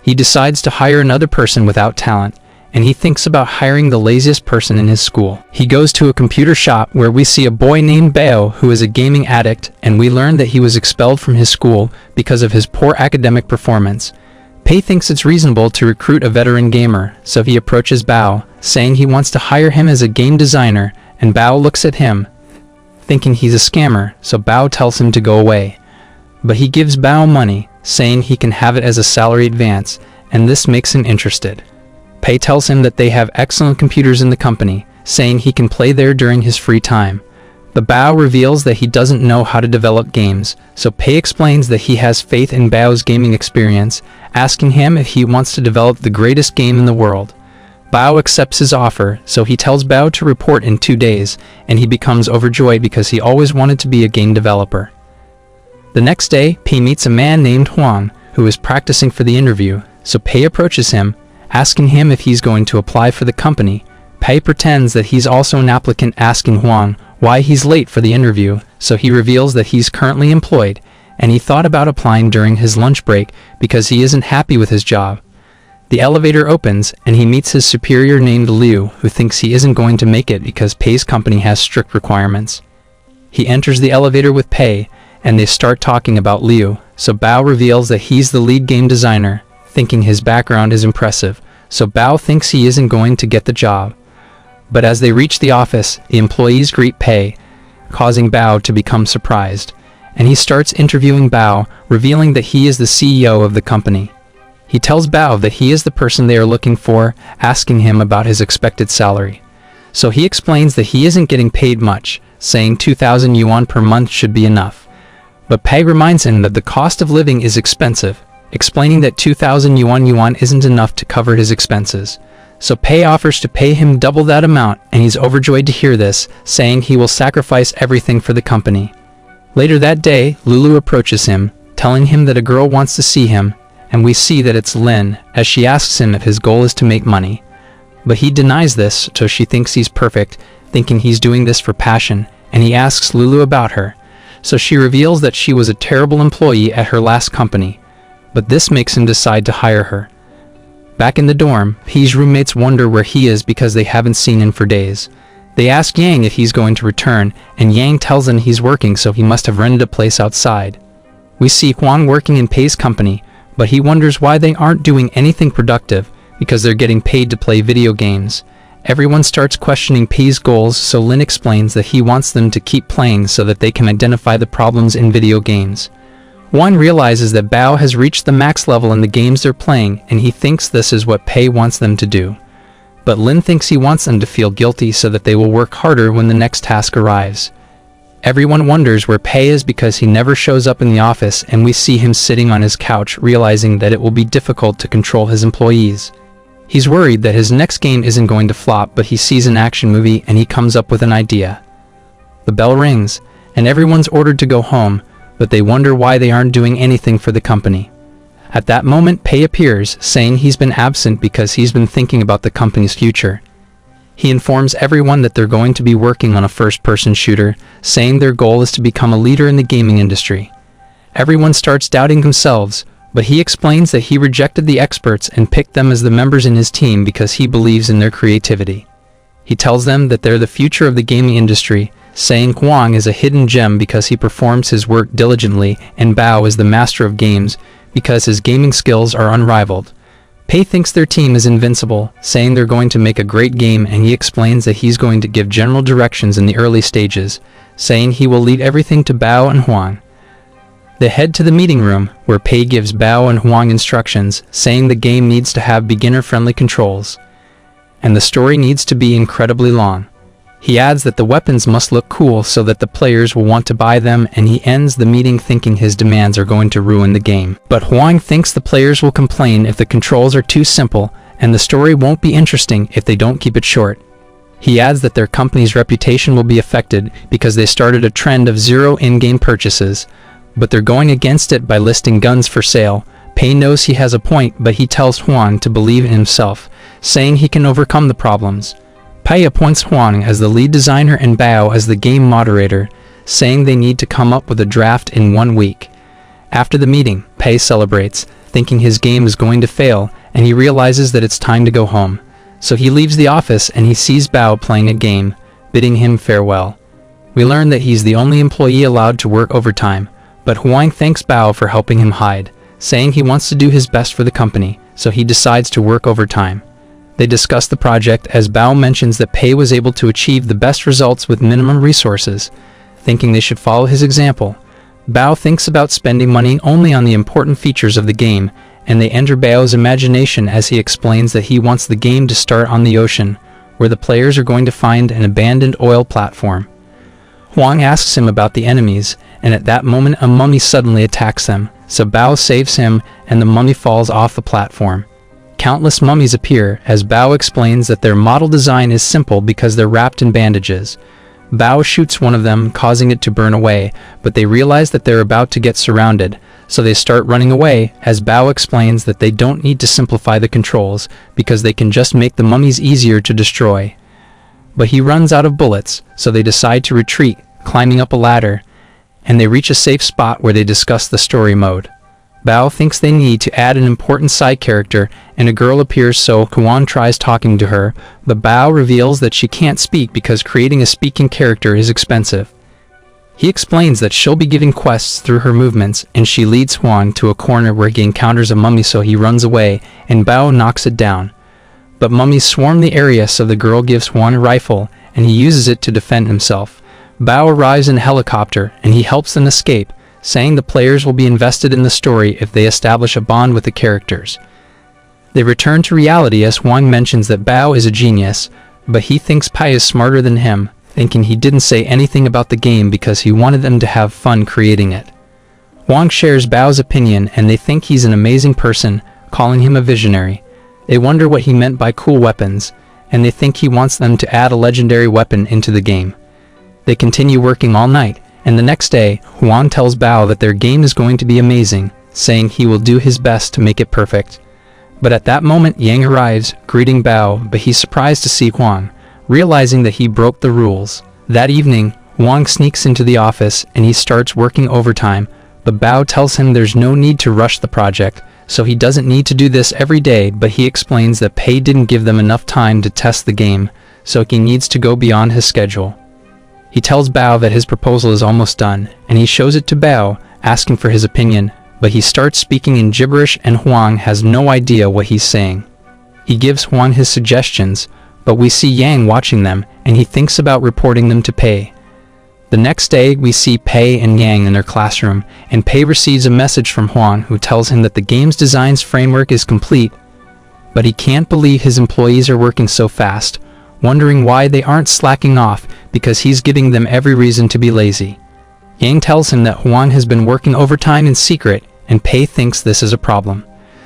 He decides to hire another person without talent, and he thinks about hiring the laziest person in his school. He goes to a computer shop where we see a boy named Bao who is a gaming addict, and we learn that he was expelled from his school because of his poor academic performance. Pei thinks it's reasonable to recruit a veteran gamer, so he approaches Bao, saying he wants to hire him as a game designer, and Bao looks at him, thinking he's a scammer, so Bao tells him to go away. But he gives Bao money, saying he can have it as a salary advance, and this makes him interested. Pei tells him that they have excellent computers in the company, saying he can play there during his free time. But Bao reveals that he doesn't know how to develop games, so Pei explains that he has faith in Bao's gaming experience, asking him if he wants to develop the greatest game in the world. Bao accepts his offer, so he tells Bao to report in 2 days, and he becomes overjoyed because he always wanted to be a game developer. The next day, Pei meets a man named Huang, who is practicing for the interview, so Pei approaches him, asking him if he's going to apply for the company. Pei pretends that he's also an applicant, asking Huang why he's late for the interview, so he reveals that he's currently employed, and he thought about applying during his lunch break because he isn't happy with his job. The elevator opens, and he meets his superior named Liu, who thinks he isn't going to make it because Pei's company has strict requirements. He enters the elevator with Pei, and they start talking about Liu, so Bao reveals that he's the lead game designer, thinking his background is impressive, so Bao thinks he isn't going to get the job. But as they reach the office, the employees greet Pei, causing Bao to become surprised, and he starts interviewing Bao, revealing that he is the CEO of the company. He tells Bao that he is the person they are looking for, asking him about his expected salary. So he explains that he isn't getting paid much, saying 2,000 yuan per month should be enough. But Pei reminds him that the cost of living is expensive, explaining that 2,000 yuan isn't enough to cover his expenses. So Pei offers to pay him double that amount, and he's overjoyed to hear this, saying he will sacrifice everything for the company. Later that day, Lulu approaches him, telling him that a girl wants to see him, and we see that it's Lin, as she asks him if his goal is to make money. But he denies this, so she thinks he's perfect, thinking he's doing this for passion, and he asks Lulu about her. So she reveals that she was a terrible employee at her last company, but this makes him decide to hire her. Back in the dorm, Pei's roommates wonder where he is because they haven't seen him for days. They ask Yang if he's going to return, and Yang tells them he's working, so he must have rented a place outside. We see Huang working in Pei's company, but he wonders why they aren't doing anything productive, because they're getting paid to play video games. Everyone starts questioning Pei's goals, so Lin explains that he wants them to keep playing so that they can identify the problems in video games. Huang realizes that Bao has reached the max level in the games they're playing, and he thinks this is what Pei wants them to do. But Lin thinks he wants them to feel guilty so that they will work harder when the next task arrives. Everyone wonders where Pei is because he never shows up in the office, and we see him sitting on his couch, realizing that it will be difficult to control his employees. He's worried that his next game isn't going to flop, but he sees an action movie and he comes up with an idea. The bell rings, and everyone's ordered to go home, but they wonder why they aren't doing anything for the company. At that moment, Pei appears, saying he's been absent because he's been thinking about the company's future. He informs everyone that they're going to be working on a first-person shooter, saying their goal is to become a leader in the gaming industry. Everyone starts doubting themselves, but he explains that he rejected the experts and picked them as the members in his team because he believes in their creativity. He tells them that they're the future of the gaming industry, saying Huang is a hidden gem because he performs his work diligently, and Bao is the master of games because his gaming skills are unrivaled. Pei thinks their team is invincible, saying they're going to make a great game, and he explains that he's going to give general directions in the early stages, saying he will lead everything to Bao and Huang. They head to the meeting room, where Pei gives Bao and Huang instructions, saying the game needs to have beginner-friendly controls, and the story needs to be incredibly long. He adds that the weapons must look cool so that the players will want to buy them, and he ends the meeting thinking his demands are going to ruin the game. But Huang thinks the players will complain if the controls are too simple, and the story won't be interesting if they don't keep it short. He adds that their company's reputation will be affected because they started a trend of zero in-game purchases, but they're going against it by listing guns for sale. Pei knows he has a point, but he tells Huang to believe in himself, saying he can overcome the problems. Pei appoints Huang as the lead designer and Bao as the game moderator, saying they need to come up with a draft in 1 week. After the meeting, Pei celebrates, thinking his game is going to fail, and he realizes that it's time to go home. So he leaves the office and he sees Bao playing a game, bidding him farewell. We learn that he's the only employee allowed to work overtime, but Huang thanks Bao for helping him hide, saying he wants to do his best for the company, so he decides to work overtime. They discuss the project as Bao mentions that Pei was able to achieve the best results with minimum resources, thinking they should follow his example. Bao thinks about spending money only on the important features of the game, and they enter Bao's imagination as he explains that he wants the game to start on the ocean, where the players are going to find an abandoned oil platform. Huang asks him about the enemies, and at that moment a mummy suddenly attacks them, so Bao saves him and the mummy falls off the platform. Countless mummies appear as Bao explains that their model design is simple because they're wrapped in bandages. Bao shoots one of them, causing it to burn away, but they realize that they're about to get surrounded, so they start running away as Bao explains that they don't need to simplify the controls because they can just make the mummies easier to destroy. But he runs out of bullets, so they decide to retreat, climbing up a ladder, and they reach a safe spot where they discuss the story mode. Bao thinks they need to add an important side character, and a girl appears, so Huang tries talking to her, but Bao reveals that she can't speak because creating a speaking character is expensive. He explains that she'll be giving quests through her movements, and she leads Huang to a corner where he encounters a mummy, so he runs away, and Bao knocks it down. But mummies swarm the area, so the girl gives Huang a rifle, and he uses it to defend himself. Bao arrives in a helicopter, and he helps them escape, saying the players will be invested in the story if they establish a bond with the characters. They return to reality as Huang mentions that Bao is a genius, but he thinks Pei is smarter than him, thinking he didn't say anything about the game because he wanted them to have fun creating it. Huang shares Bao's opinion and they think he's an amazing person, calling him a visionary. They wonder what he meant by cool weapons, and they think he wants them to add a legendary weapon into the game. They continue working all night, and the next day, Huang tells Bao that their game is going to be amazing, saying he will do his best to make it perfect. But at that moment, Yang arrives, greeting Bao, but he's surprised to see Huang, realizing that he broke the rules. That evening, Huang sneaks into the office and he starts working overtime, but Bao tells him there's no need to rush the project, so he doesn't need to do this every day, but he explains that Pei didn't give them enough time to test the game, so he needs to go beyond his schedule. He tells Bao that his proposal is almost done, and he shows it to Bao, asking for his opinion, but he starts speaking in gibberish and Huang has no idea what he's saying. He gives Huang his suggestions, but we see Yang watching them, and he thinks about reporting them to Pei. The next day, we see Pei and Yang in their classroom, and Pei receives a message from Huang who tells him that the game's design's framework is complete, but he can't believe his employees are working so fast, wondering why they aren't slacking off because he's giving them every reason to be lazy. Yang tells him that Huang has been working overtime in secret, and Pei thinks this is a problem.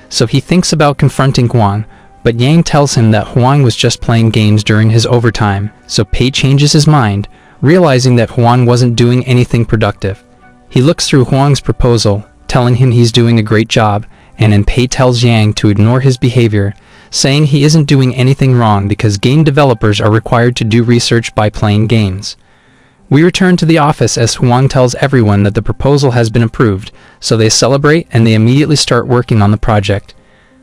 So he thinks about confronting Huang, but Yang tells him that Huang was just playing games during his overtime, so Pei changes his mind, realizing that Huang wasn't doing anything productive. He looks through Huang's proposal, telling him he's doing a great job, and then Pei tells Yang to ignore his behavior, saying he isn't doing anything wrong because game developers are required to do research by playing games. We return to the office as Huang tells everyone that the proposal has been approved, so they celebrate and they immediately start working on the project.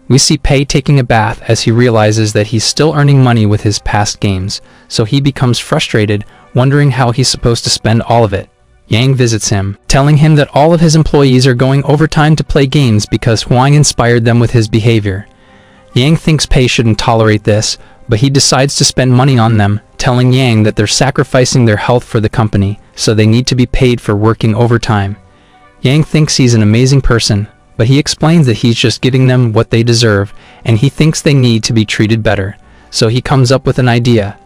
We see Pei taking a bath as he realizes that he's still earning money with his past games, so he becomes frustrated, wondering how he's supposed to spend all of it. Yang visits him, telling him that all of his employees are going overtime to play games because Huang inspired them with his behavior. Yang thinks Pei shouldn't tolerate this, but he decides to spend money on them, telling Yang that they're sacrificing their health for the company, so they need to be paid for working overtime. Yang thinks he's an amazing person, but he explains that he's just giving them what they deserve, and he thinks they need to be treated better, so he comes up with an idea.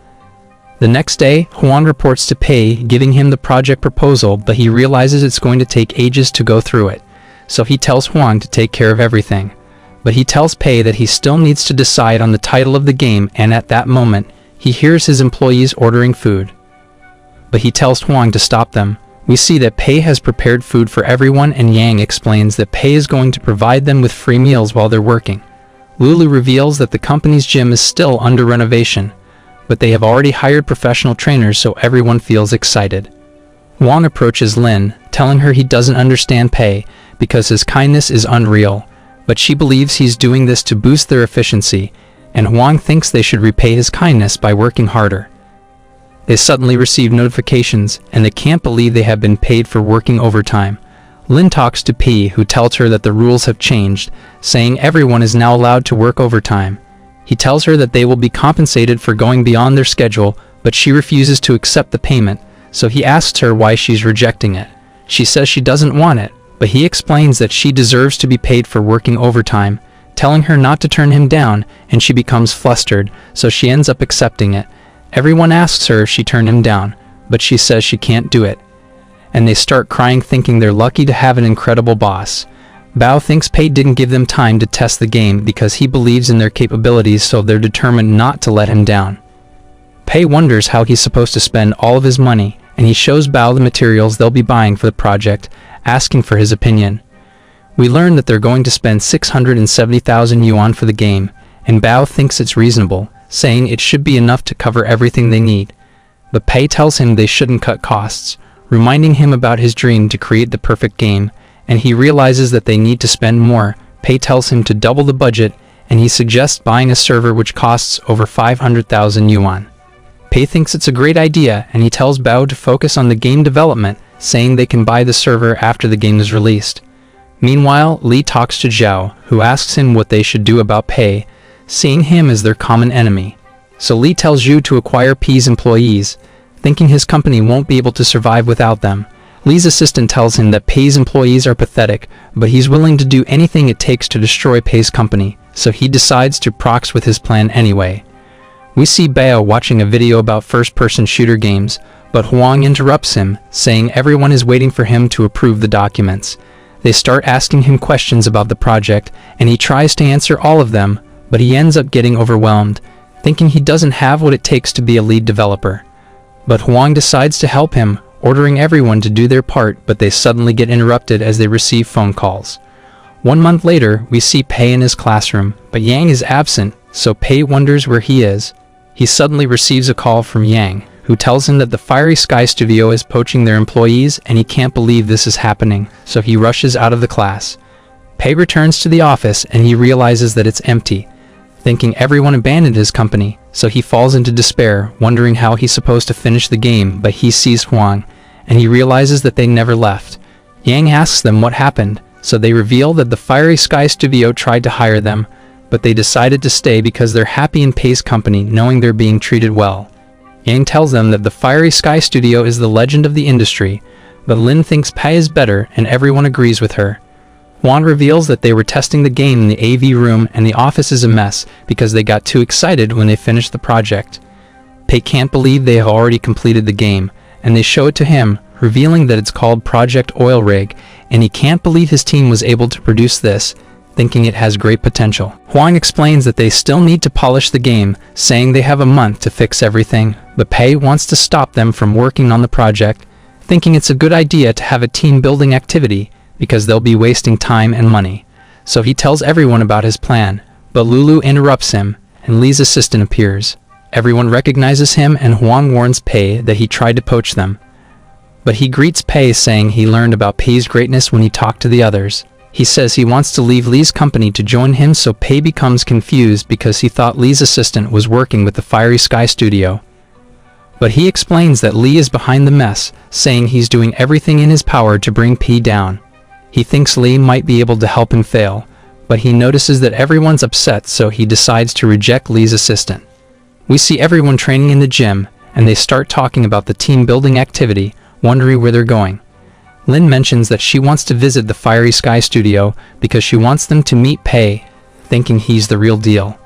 The next day, Huang reports to Pei, giving him the project proposal, but he realizes it's going to take ages to go through it, so he tells Huang to take care of everything. But he tells Pei that he still needs to decide on the title of the game, and at that moment, he hears his employees ordering food. But he tells Huang to stop them. We see that Pei has prepared food for everyone, and Yang explains that Pei is going to provide them with free meals while they're working. Lulu reveals that the company's gym is still under renovation, but they have already hired professional trainers, so everyone feels excited. Huang approaches Lin, telling her he doesn't understand Pei because his kindness is unreal, but she believes he's doing this to boost their efficiency, and Huang thinks they should repay his kindness by working harder. They suddenly receive notifications, and they can't believe they have been paid for working overtime. Lin talks to Pei, who tells her that the rules have changed, saying everyone is now allowed to work overtime. He tells her that they will be compensated for going beyond their schedule, but she refuses to accept the payment, so he asks her why she's rejecting it. She says she doesn't want it, but he explains that she deserves to be paid for working overtime, telling her not to turn him down, and she becomes flustered, so she ends up accepting it. Everyone asks her if she turned him down, but she says she can't do it. And they start crying, thinking they're lucky to have an incredible boss. Bao thinks Pei didn't give them time to test the game because he believes in their capabilities, so they're determined not to let him down. Pei wonders how he's supposed to spend all of his money, and he shows Bao the materials they'll be buying for the project, asking for his opinion. We learn that they're going to spend 670,000 yuan for the game, and Bao thinks it's reasonable, saying it should be enough to cover everything they need. But Pei tells him they shouldn't cut costs, reminding him about his dream to create the perfect game, and he realizes that they need to spend more. Pei tells him to double the budget, and he suggests buying a server which costs over 500,000 yuan. Pei thinks it's a great idea, and he tells Bao to focus on the game development, saying they can buy the server after the game is released. Meanwhile, Li talks to Zhao, who asks him what they should do about Pei, seeing him as their common enemy. So Li tells Zhu to acquire Pei's employees, thinking his company won't be able to survive without them. Li's assistant tells him that Pei's employees are pathetic, but he's willing to do anything it takes to destroy Pei's company, so he decides to proceed with his plan anyway. We see Bao watching a video about first-person shooter games, but Huang interrupts him, saying everyone is waiting for him to approve the documents. They start asking him questions about the project, and he tries to answer all of them, but he ends up getting overwhelmed, thinking he doesn't have what it takes to be a lead developer. But Huang decides to help him, ordering everyone to do their part, but they suddenly get interrupted as they receive phone calls. 1 month later, we see Pei in his classroom, but Yang is absent, so Pei wonders where he is. He suddenly receives a call from Yang, who tells him that the Fiery Sky Studio is poaching their employees, and he can't believe this is happening, so he rushes out of the class. Pei returns to the office, and he realizes that it's empty, thinking everyone abandoned his company, so he falls into despair, wondering how he's supposed to finish the game, but he sees Huang, and he realizes that they never left. Yang asks them what happened, so they reveal that the Fiery Sky Studio tried to hire them, but they decided to stay because they're happy in Pei's company, knowing they're being treated well. Yang tells them that the Fiery Sky Studio is the legend of the industry, but Lin thinks Pei is better, and everyone agrees with her. Huang reveals that they were testing the game in the AV room, and the office is a mess because they got too excited when they finished the project. Pei can't believe they have already completed the game, and they show it to him, revealing that it's called Project Oil Rig, and he can't believe his team was able to produce this, thinking it has great potential. Huang explains that they still need to polish the game, saying they have a month to fix everything, but Pei wants to stop them from working on the project, thinking it's a good idea to have a team-building activity, because they'll be wasting time and money. So he tells everyone about his plan, but Lulu interrupts him, and Li's assistant appears. Everyone recognizes him, and Huang warns Pei that he tried to poach them. But he greets Pei, saying he learned about Pei's greatness when he talked to the others. He says he wants to leave Li's company to join him, so Pei becomes confused because he thought Li's assistant was working with the Fiery Sky Studio. But he explains that Li is behind the mess, saying he's doing everything in his power to bring Pei down. He thinks Li might be able to help him fail, but he notices that everyone's upset, so he decides to reject Li's assistant. We see everyone training in the gym, and they start talking about the team-building activity, wondering where they're going. Lin mentions that she wants to visit the Fiery Sky studio because she wants them to meet Pei, thinking he's the real deal.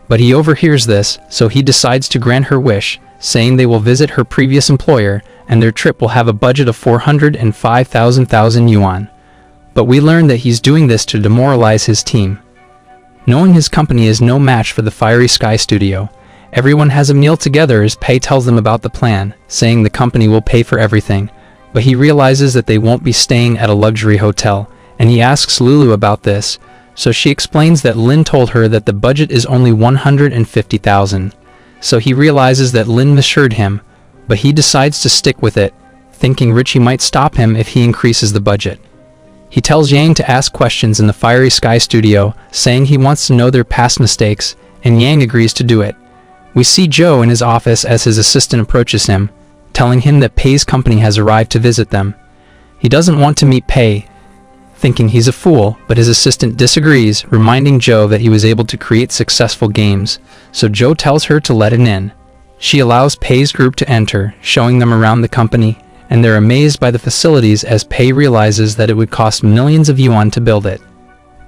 But he overhears this, so he decides to grant her wish, saying they will visit her previous employer and their trip will have a budget of 405,000 yuan. But we learn that he's doing this to demoralize his team. Knowing his company is no match for the Fiery Sky studio, everyone has a meal together as Pei tells them about the plan, saying the company will pay for everything. But he realizes that they won't be staying at a luxury hotel, and he asks Lulu about this, so she explains that Lin told her that the budget is only 150,000. So he realizes that Lin misheard him, but he decides to stick with it, thinking Richie might stop him if he increases the budget. He tells Yang to ask questions in the Fiery Sky studio, saying he wants to know their past mistakes, and Yang agrees to do it. We see Joe in his office as his assistant approaches him, telling him that Pei's company has arrived to visit them. He doesn't want to meet Pei, thinking he's a fool, but his assistant disagrees, reminding Joe that he was able to create successful games, so Joe tells her to let him in. She allows Pei's group to enter, showing them around the company, and they're amazed by the facilities as Pei realizes that it would cost millions of yuan to build it.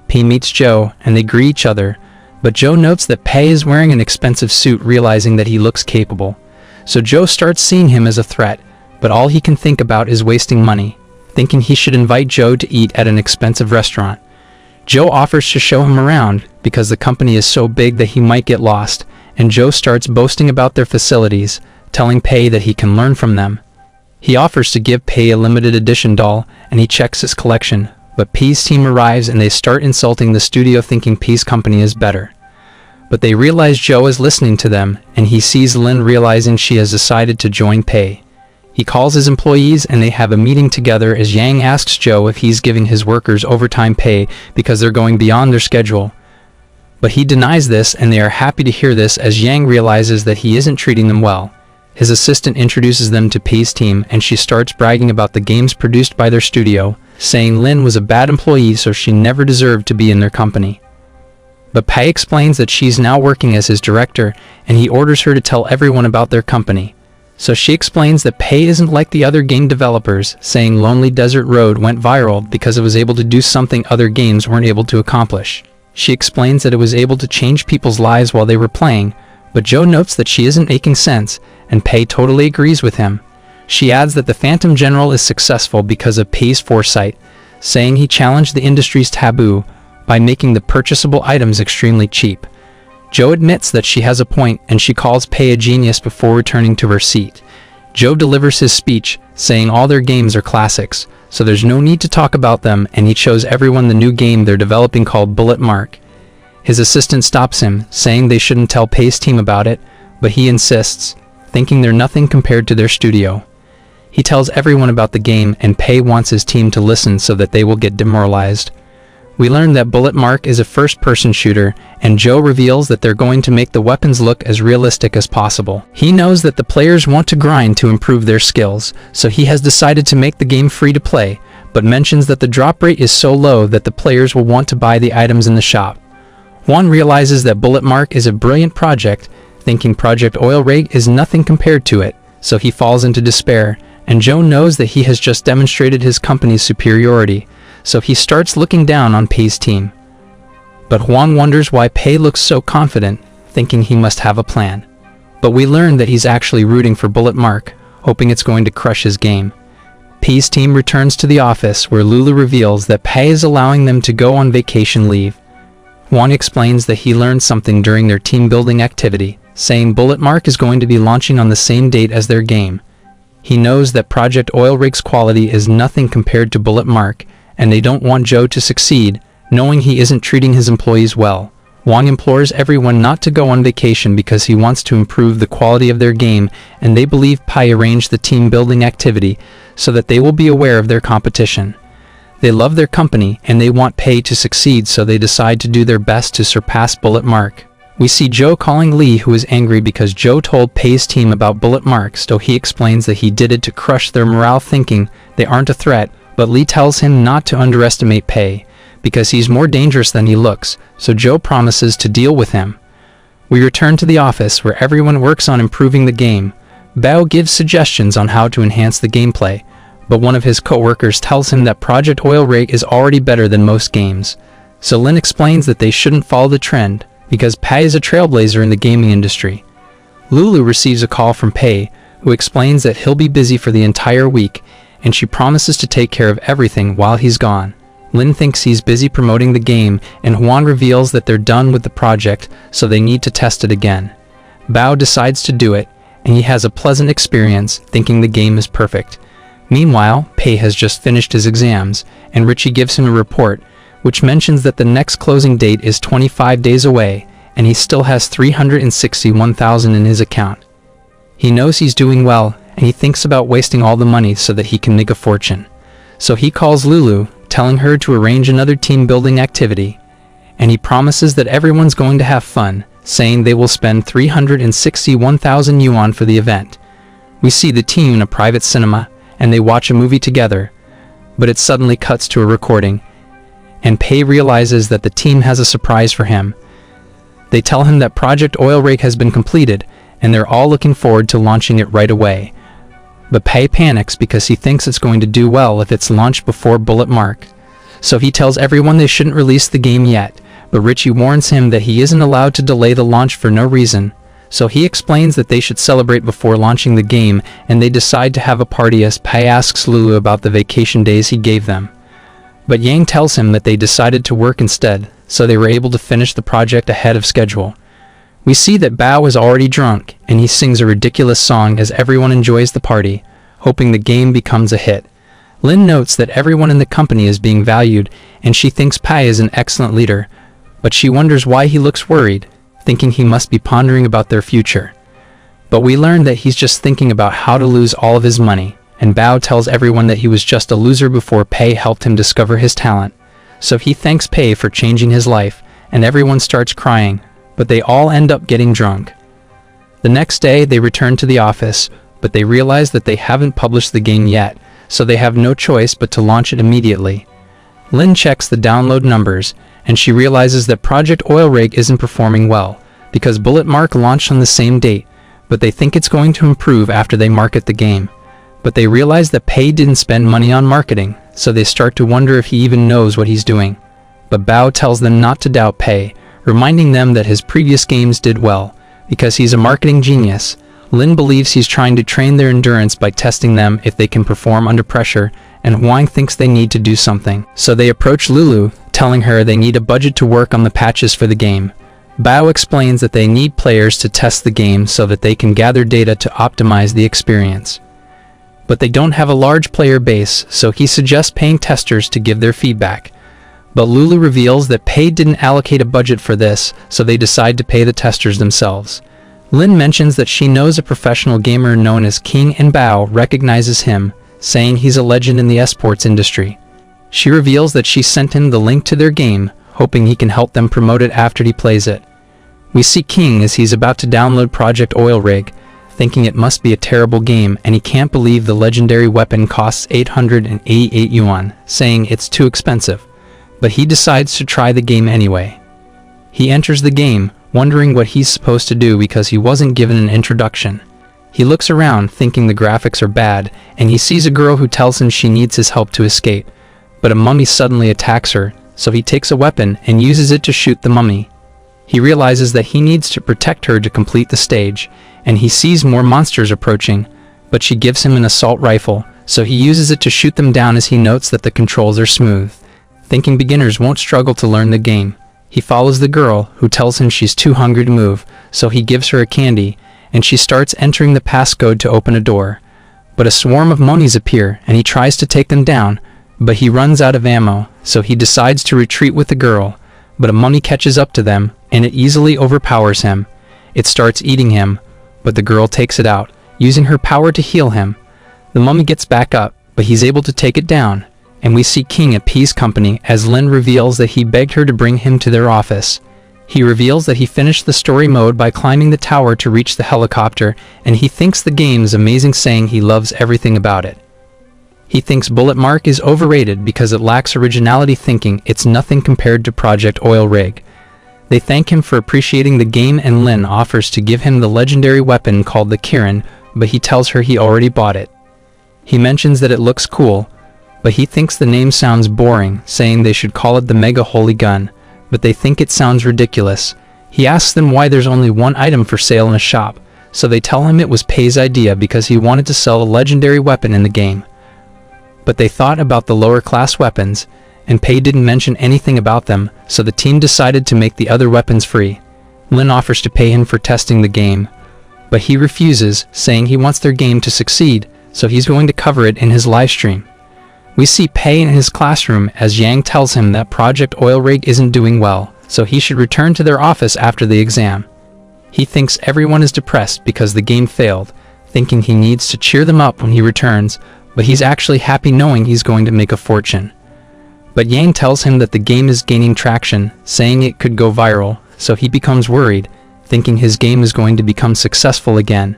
Pei meets Joe, and they greet each other, but Joe notes that Pei is wearing an expensive suit, realizing that he looks capable. So Joe starts seeing him as a threat, but all he can think about is wasting money, thinking he should invite Joe to eat at an expensive restaurant. Joe offers to show him around because the company is so big that he might get lost, and Joe starts boasting about their facilities, telling Pei that he can learn from them. He offers to give Pei a limited edition doll, and he checks his collection, but Pei's team arrives and they start insulting the studio, thinking Pei's company is better. But they realize Joe is listening to them, and he sees Lin realizing she has decided to join Pei. He calls his employees and they have a meeting together as Yang asks Joe if he's giving his workers overtime pay because they're going beyond their schedule. But he denies this, and they are happy to hear this as Yang realizes that he isn't treating them well. His assistant introduces them to Pei's team, and she starts bragging about the games produced by their studio, saying Lin was a bad employee so she never deserved to be in their company. But Pei explains that she's now working as his director, and he orders her to tell everyone about their company. So she explains that Pei isn't like the other game developers, saying Lonely Desert Road went viral because it was able to do something other games weren't able to accomplish. She explains that it was able to change people's lives while they were playing, but Joe notes that she isn't making sense, and Pei totally agrees with him. She adds that the Phantom General is successful because of Pei's foresight, saying he challenged the industry's taboo by making the purchasable items extremely cheap. Joe admits that she has a point, and she calls Pei a genius before returning to her seat. Joe delivers his speech, saying all their games are classics, so there's no need to talk about them, and he shows everyone the new game they're developing called Bullet Mark. His assistant stops him, saying they shouldn't tell Pei's team about it, but he insists, thinking they're nothing compared to their studio. He tells everyone about the game, and Pei wants his team to listen so that they will get demoralized. We learn that Bullet Mark is a first-person shooter, and Joe reveals that they're going to make the weapons look as realistic as possible. He knows that the players want to grind to improve their skills, so he has decided to make the game free to play, but mentions that the drop rate is so low that the players will want to buy the items in the shop. Juan realizes that Bullet Mark is a brilliant project, thinking Project Oil Rig is nothing compared to it, so he falls into despair, and Joe knows that he has just demonstrated his company's superiority, so he starts looking down on Pei's team. But Juan wonders why Pei looks so confident, thinking he must have a plan. But we learn that he's actually rooting for Bullet Mark, hoping it's going to crush his game. Pei's team returns to the office where Lulu reveals that Pei is allowing them to go on vacation leave. Juan explains that he learned something during their team-building activity, saying Bullet Mark is going to be launching on the same date as their game. He knows that Project Oil Rig's quality is nothing compared to Bullet Mark, and they don't want Joe to succeed, knowing he isn't treating his employees well. Wong implores everyone not to go on vacation because he wants to improve the quality of their game, and they believe Pei arranged the team-building activity so that they will be aware of their competition. They love their company, and they want Pei to succeed, so they decide to do their best to surpass Bullet Mark. We see Joe calling Lee, who is angry because Joe told Pei's team about Bullet Mark, so he explains that he did it to crush their morale, thinking they aren't a threat, but Lee tells him not to underestimate Pei, because he's more dangerous than he looks, so Joe promises to deal with him. We return to the office where everyone works on improving the game. Bao gives suggestions on how to enhance the gameplay, but one of his co-workers tells him that Project Oil Rig is already better than most games. So Lin explains that they shouldn't follow the trend, because Pei is a trailblazer in the gaming industry. Lulu receives a call from Pei, who explains that he'll be busy for the entire week, and she promises to take care of everything while he's gone. Lin thinks he's busy promoting the game, and Huan reveals that they're done with the project, so they need to test it again. Bao decides to do it, and he has a pleasant experience, thinking the game is perfect. Meanwhile, Pei has just finished his exams, and Richie gives him a report, which mentions that the next closing date is 25 days away, and he still has 361,000 in his account. He knows he's doing well, and he thinks about wasting all the money so that he can make a fortune. So he calls Lulu, telling her to arrange another team-building activity, and he promises that everyone's going to have fun, saying they will spend 361,000 yuan for the event. We see the team in a private cinema, and they watch a movie together, but it suddenly cuts to a recording, and Pei realizes that the team has a surprise for him. They tell him that Project Oil Rig has been completed, and they're all looking forward to launching it right away. But Pei panics because he thinks it's going to do well if it's launched before Bullet Mark. So he tells everyone they shouldn't release the game yet, but Richie warns him that he isn't allowed to delay the launch for no reason. So he explains that they should celebrate before launching the game, and they decide to have a party as Pei asks Lulu about the vacation days he gave them. But Yang tells him that they decided to work instead, so they were able to finish the project ahead of schedule. We see that Bao is already drunk, and he sings a ridiculous song as everyone enjoys the party, hoping the game becomes a hit. Lin notes that everyone in the company is being valued, and she thinks Pei is an excellent leader, but she wonders why he looks worried, thinking he must be pondering about their future. But we learn that he's just thinking about how to lose all of his money, and Bao tells everyone that he was just a loser before Pei helped him discover his talent. So he thanks Pei for changing his life, and everyone starts crying, but they all end up getting drunk. The next day they return to the office, but they realize that they haven't published the game yet, so they have no choice but to launch it immediately. Lin checks the download numbers, and she realizes that Project Oil Rig isn't performing well, because Bullet Mark launched on the same date, but they think it's going to improve after they market the game. But they realize that Pei didn't spend money on marketing, so they start to wonder if he even knows what he's doing. But Bao tells them not to doubt Pei, reminding them that his previous games did well, because he's a marketing genius. Lin believes he's trying to train their endurance by testing them if they can perform under pressure, and Huang thinks they need to do something. So they approach Lulu, telling her they need a budget to work on the patches for the game. Bao explains that they need players to test the game so that they can gather data to optimize the experience. But they don't have a large player base, so he suggests paying testers to give their feedback. But Lulu reveals that Pei didn't allocate a budget for this, so they decide to pay the testers themselves. Lin mentions that she knows a professional gamer known as King, and Bao recognizes him, saying he's a legend in the esports industry. She reveals that she sent him the link to their game, hoping he can help them promote it after he plays it. We see King as he's about to download Project Oil Rig, thinking it must be a terrible game, and he can't believe the legendary weapon costs 888 yuan, saying it's too expensive. But he decides to try the game anyway. He enters the game, wondering what he's supposed to do because he wasn't given an introduction. He looks around, thinking the graphics are bad, and he sees a girl who tells him she needs his help to escape. But a mummy suddenly attacks her, so he takes a weapon and uses it to shoot the mummy. He realizes that he needs to protect her to complete the stage, and he sees more monsters approaching, but she gives him an assault rifle, so he uses it to shoot them down as he notes that the controls are smooth. Thinking beginners won't struggle to learn the game, he follows the girl, who tells him she's too hungry to move, so he gives her a candy, and she starts entering the passcode to open a door. But a swarm of mummies appear, and he tries to take them down, but he runs out of ammo, so he decides to retreat with the girl, but a mummy catches up to them, and it easily overpowers him. It starts eating him, but the girl takes it out, using her power to heal him. The mummy gets back up, but he's able to take it down, and we see King at P's company as Lin reveals that he begged her to bring him to their office. He reveals that he finished the story mode by climbing the tower to reach the helicopter, and he thinks the game is amazing, saying he loves everything about it. He thinks Bullet Mark is overrated because it lacks originality, thinking it's nothing compared to Project Oil Rig. They thank him for appreciating the game, and Lin offers to give him the legendary weapon called the Kirin, but he tells her he already bought it. He mentions that it looks cool, but he thinks the name sounds boring, saying they should call it the Mega Holy Gun, but they think it sounds ridiculous. He asks them why there's only one item for sale in a shop, so they tell him it was Pei's idea because he wanted to sell a legendary weapon in the game. But they thought about the lower class weapons, and Pei didn't mention anything about them, so the team decided to make the other weapons free. Lin offers to pay him for testing the game, but he refuses, saying he wants their game to succeed, so he's going to cover it in his live stream. We see Pei in his classroom as Yang tells him that Project Oil Rig isn't doing well, so he should return to their office after the exam. He thinks everyone is depressed because the game failed, thinking he needs to cheer them up when he returns, but he's actually happy knowing he's going to make a fortune. But Yang tells him that the game is gaining traction, saying it could go viral, so he becomes worried, thinking his game is going to become successful again.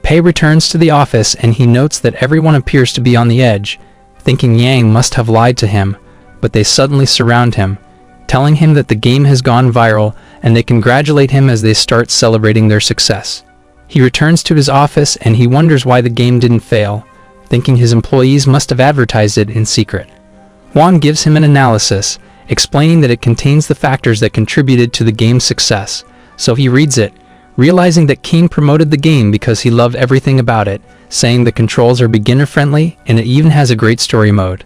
Pei returns to the office and he notes that everyone appears to be on the edge, thinking Yang must have lied to him, but they suddenly surround him, telling him that the game has gone viral and they congratulate him as they start celebrating their success. He returns to his office and he wonders why the game didn't fail, thinking his employees must have advertised it in secret. Juan gives him an analysis, explaining that it contains the factors that contributed to the game's success, so he reads it, realizing that Keen promoted the game because he loved everything about it, saying the controls are beginner-friendly and it even has a great story mode.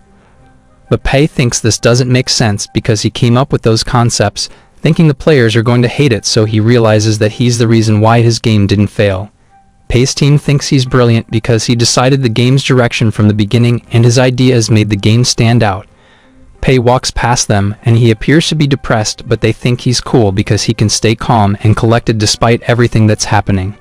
But Pei thinks this doesn't make sense because he came up with those concepts, thinking the players are going to hate it, so he realizes that he's the reason why his game didn't fail. Pei's team thinks he's brilliant because he decided the game's direction from the beginning and his ideas made the game stand out. Pei walks past them and he appears to be depressed, but they think he's cool because he can stay calm and collected despite everything that's happening.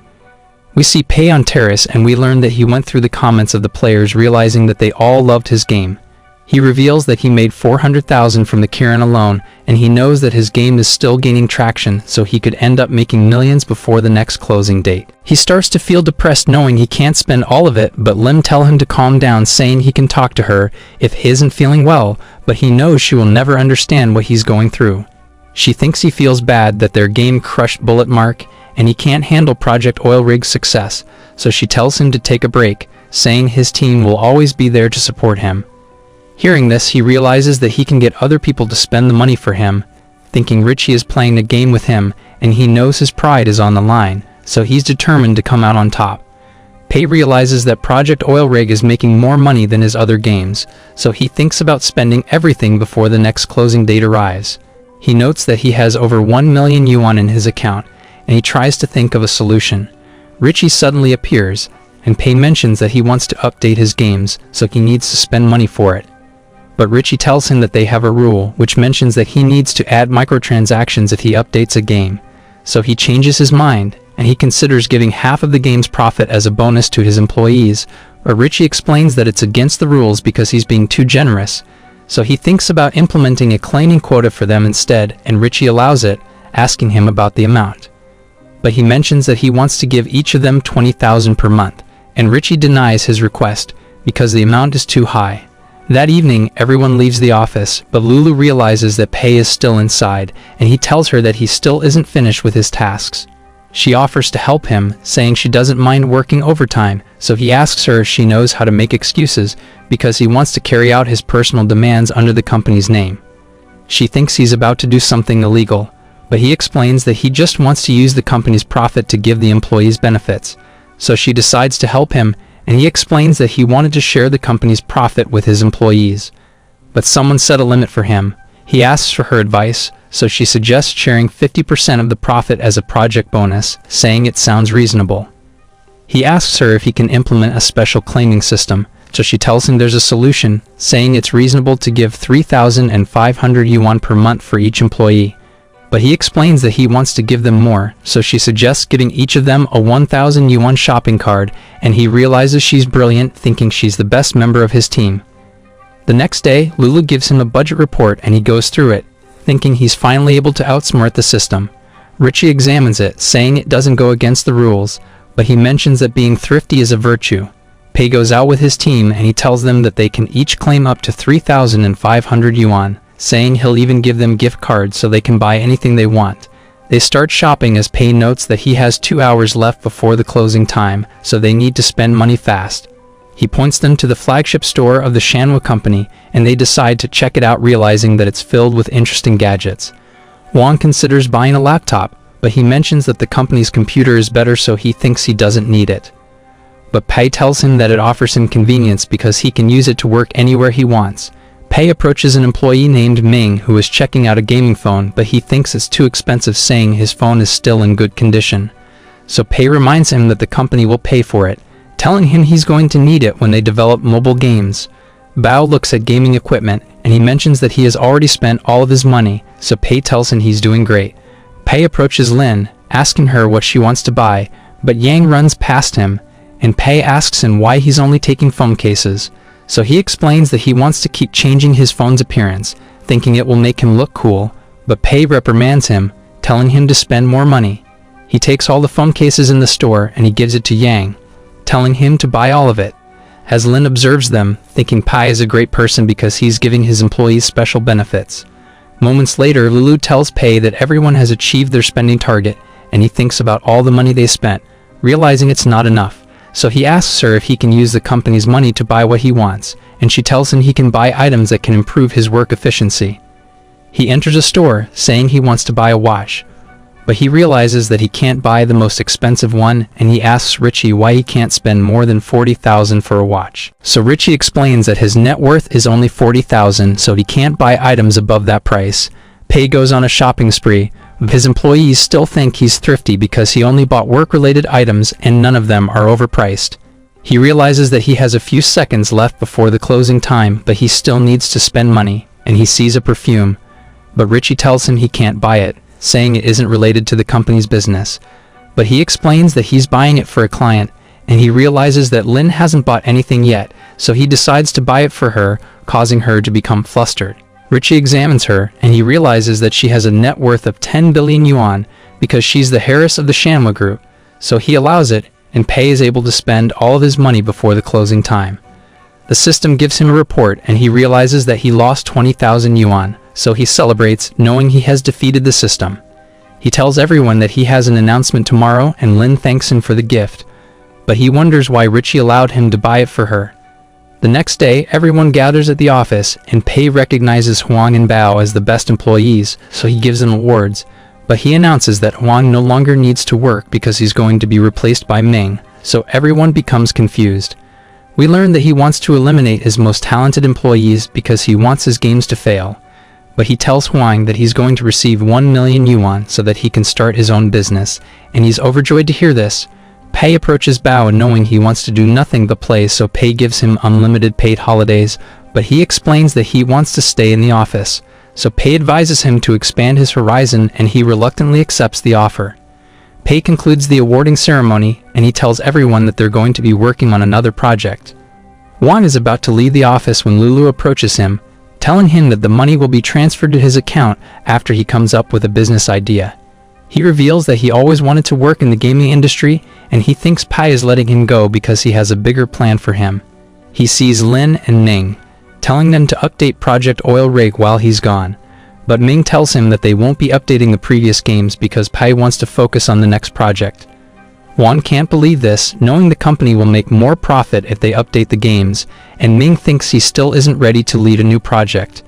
We see Pei on terrace and we learn that he went through the comments of the players, realizing that they all loved his game. He reveals that he made 400,000 from the Kirin alone, and he knows that his game is still gaining traction, so he could end up making millions before the next closing date. He starts to feel depressed knowing he can't spend all of it, but Lim tells him to calm down, saying he can talk to her if he isn't feeling well, but he knows she will never understand what he's going through. She thinks he feels bad that their game crushed Bullet Mark, and he can't handle Project Oil Rig's success, so she tells him to take a break, saying his team will always be there to support him. Hearing this, he realizes that he can get other people to spend the money for him, thinking Richie is playing the game with him, and he knows his pride is on the line, so he's determined to come out on top. Pei realizes that Project Oil Rig is making more money than his other games, so he thinks about spending everything before the next closing date arrives. He notes that he has over 1 million yuan in his account, and he tries to think of a solution. Richie suddenly appears, and Pei mentions that he wants to update his games, so he needs to spend money for it. But Richie tells him that they have a rule which mentions that he needs to add microtransactions if he updates a game. So he changes his mind, and he considers giving half of the game's profit as a bonus to his employees, but Richie explains that it's against the rules because he's being too generous. So he thinks about implementing a claiming quota for them instead, and Richie allows it, asking him about the amount. But he mentions that he wants to give each of them 20,000 per month, and Richie denies his request because the amount is too high. That evening, everyone leaves the office, but Lulu realizes that Pei is still inside, and he tells her that he still isn't finished with his tasks. She offers to help him, saying she doesn't mind working overtime, so he asks her if she knows how to make excuses, because he wants to carry out his personal demands under the company's name. She thinks he's about to do something illegal, but he explains that he just wants to use the company's profit to give the employees benefits, so she decides to help him, and he explains that he wanted to share the company's profit with his employees. But someone set a limit for him. He asks for her advice, so she suggests sharing 50% of the profit as a project bonus, saying it sounds reasonable. He asks her if he can implement a special claiming system, so she tells him there's a solution, saying it's reasonable to give 3,500 yuan per month for each employee. But he explains that he wants to give them more, so she suggests giving each of them a 1,000 yuan shopping card, and he realizes she's brilliant, thinking she's the best member of his team. The next day, Lulu gives him a budget report and he goes through it, thinking he's finally able to outsmart the system. Richie examines it, saying it doesn't go against the rules, but he mentions that being thrifty is a virtue. Pei goes out with his team and he tells them that they can each claim up to 3,500 yuan. Saying he'll even give them gift cards so they can buy anything they want. They start shopping as Pei notes that he has 2 hours left before the closing time, so they need to spend money fast. He points them to the flagship store of the Shanwa company, and they decide to check it out, realizing that it's filled with interesting gadgets. Hwang considers buying a laptop, but he mentions that the company's computer is better, so he thinks he doesn't need it. But Pei tells him that it offers him convenience because he can use it to work anywhere he wants. Pei approaches an employee named Ming who is checking out a gaming phone, but he thinks it's too expensive, saying his phone is still in good condition. So Pei reminds him that the company will pay for it, telling him he's going to need it when they develop mobile games. Bao looks at gaming equipment, and he mentions that he has already spent all of his money, so Pei tells him he's doing great. Pei approaches Lin, asking her what she wants to buy, but Yang runs past him, and Pei asks him why he's only taking phone cases. So he explains that he wants to keep changing his phone's appearance, thinking it will make him look cool, but Pei reprimands him, telling him to spend more money. He takes all the phone cases in the store and he gives it to Yang, telling him to buy all of it. As Lin observes them, thinking Pei is a great person because he's giving his employees special benefits. Moments later, Lulu tells Pei that everyone has achieved their spending target, and he thinks about all the money they spent, realizing it's not enough. So he asks her if he can use the company's money to buy what he wants, and she tells him he can buy items that can improve his work efficiency. He enters a store, saying he wants to buy a watch, but he realizes that he can't buy the most expensive one, and he asks Richie why he can't spend more than 40,000 for a watch. So Richie explains that his net worth is only 40,000, so he can't buy items above that price. Pei goes on a shopping spree. His employees still think he's thrifty because he only bought work-related items and none of them are overpriced. He realizes that he has a few seconds left before the closing time, but he still needs to spend money, and he sees a perfume. But Richie tells him he can't buy it, saying it isn't related to the company's business. But he explains that he's buying it for a client, and he realizes that Lin hasn't bought anything yet, so he decides to buy it for her, causing her to become flustered. Richie examines her, and he realizes that she has a net worth of 10 billion yuan because she's the heiress of the Shanwa Group, so he allows it, and Pei is able to spend all of his money before the closing time. The system gives him a report, and he realizes that he lost 20,000 yuan, so he celebrates, knowing he has defeated the system. He tells everyone that he has an announcement tomorrow, and Lin thanks him for the gift, but he wonders why Richie allowed him to buy it for her. The next day, everyone gathers at the office, and Pei recognizes Hwang and Bao as the best employees, so he gives them awards, but he announces that Hwang no longer needs to work because he's going to be replaced by Ming, so everyone becomes confused. We learn that he wants to eliminate his most talented employees because he wants his games to fail, but he tells Hwang that he's going to receive 1 million yuan so that he can start his own business, and he's overjoyed to hear this. Pei approaches Bao knowing he wants to do nothing but play, so Pei gives him unlimited paid holidays, but he explains that he wants to stay in the office, so Pei advises him to expand his horizon, and he reluctantly accepts the offer. Pei concludes the awarding ceremony, and he tells everyone that they're going to be working on another project. Hwang is about to leave the office when Lulu approaches him, telling him that the money will be transferred to his account after he comes up with a business idea. He reveals that he always wanted to work in the gaming industry, and he thinks Pei is letting him go because he has a bigger plan for him. He sees Lin and Ming, telling them to update Project Oil Rig while he's gone, but Ming tells him that they won't be updating the previous games because Pei wants to focus on the next project. Hwang can't believe this, knowing the company will make more profit if they update the games, and Ming thinks he still isn't ready to lead a new project.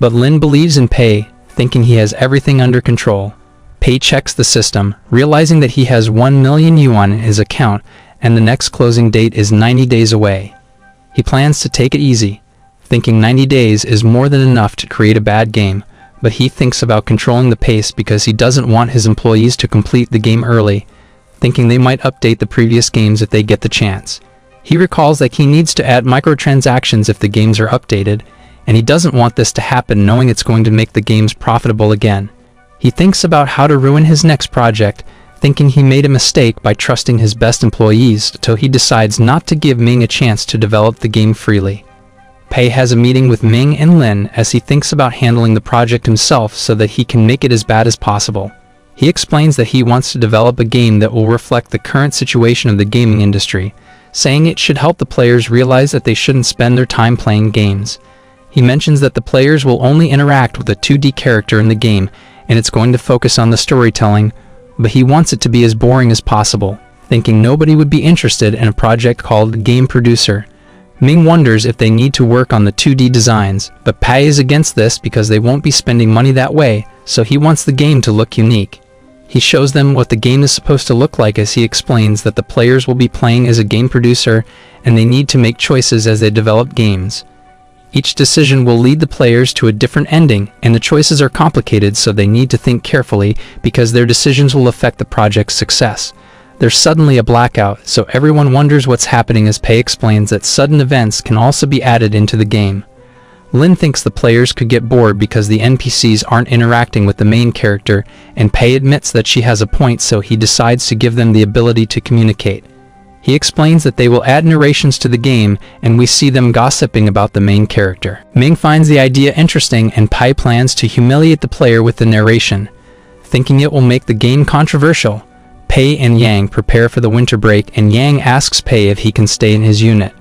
But Lin believes in Pei, thinking he has everything under control. Pei checks the system, realizing that he has 1 million yuan in his account, and the next closing date is 90 days away. He plans to take it easy, thinking 90 days is more than enough to create a bad game, but he thinks about controlling the pace because he doesn't want his employees to complete the game early, thinking they might update the previous games if they get the chance. He recalls that he needs to add microtransactions if the games are updated, and he doesn't want this to happen, knowing it's going to make the games profitable again. He thinks about how to ruin his next project, thinking he made a mistake by trusting his best employees, so he decides not to give Ming a chance to develop the game freely. Pei has a meeting with Ming and Lin as he thinks about handling the project himself so that he can make it as bad as possible. He explains that he wants to develop a game that will reflect the current situation of the gaming industry, saying it should help the players realize that they shouldn't spend their time playing games. He mentions that the players will only interact with a 2D character in the game, and it's going to focus on the storytelling, but he wants it to be as boring as possible, thinking nobody would be interested in a project called Game Producer. Ming wonders if they need to work on the 2D designs, but Pei is against this because they won't be spending money that way, so he wants the game to look unique. He shows them what the game is supposed to look like as he explains that the players will be playing as a game producer and they need to make choices as they develop games. Each decision will lead the players to a different ending, and the choices are complicated, so they need to think carefully because their decisions will affect the project's success. There's suddenly a blackout, so everyone wonders what's happening as Pei explains that sudden events can also be added into the game. Lin thinks the players could get bored because the NPCs aren't interacting with the main character, and Pei admits that she has a point, so he decides to give them the ability to communicate. He explains that they will add narrations to the game, and we see them gossiping about the main character. Ming finds the idea interesting, and Pei plans to humiliate the player with the narration. Thinking it will make the game controversial, Pei and Yang prepare for the winter break, and Yang asks Pei if he can stay in his unit.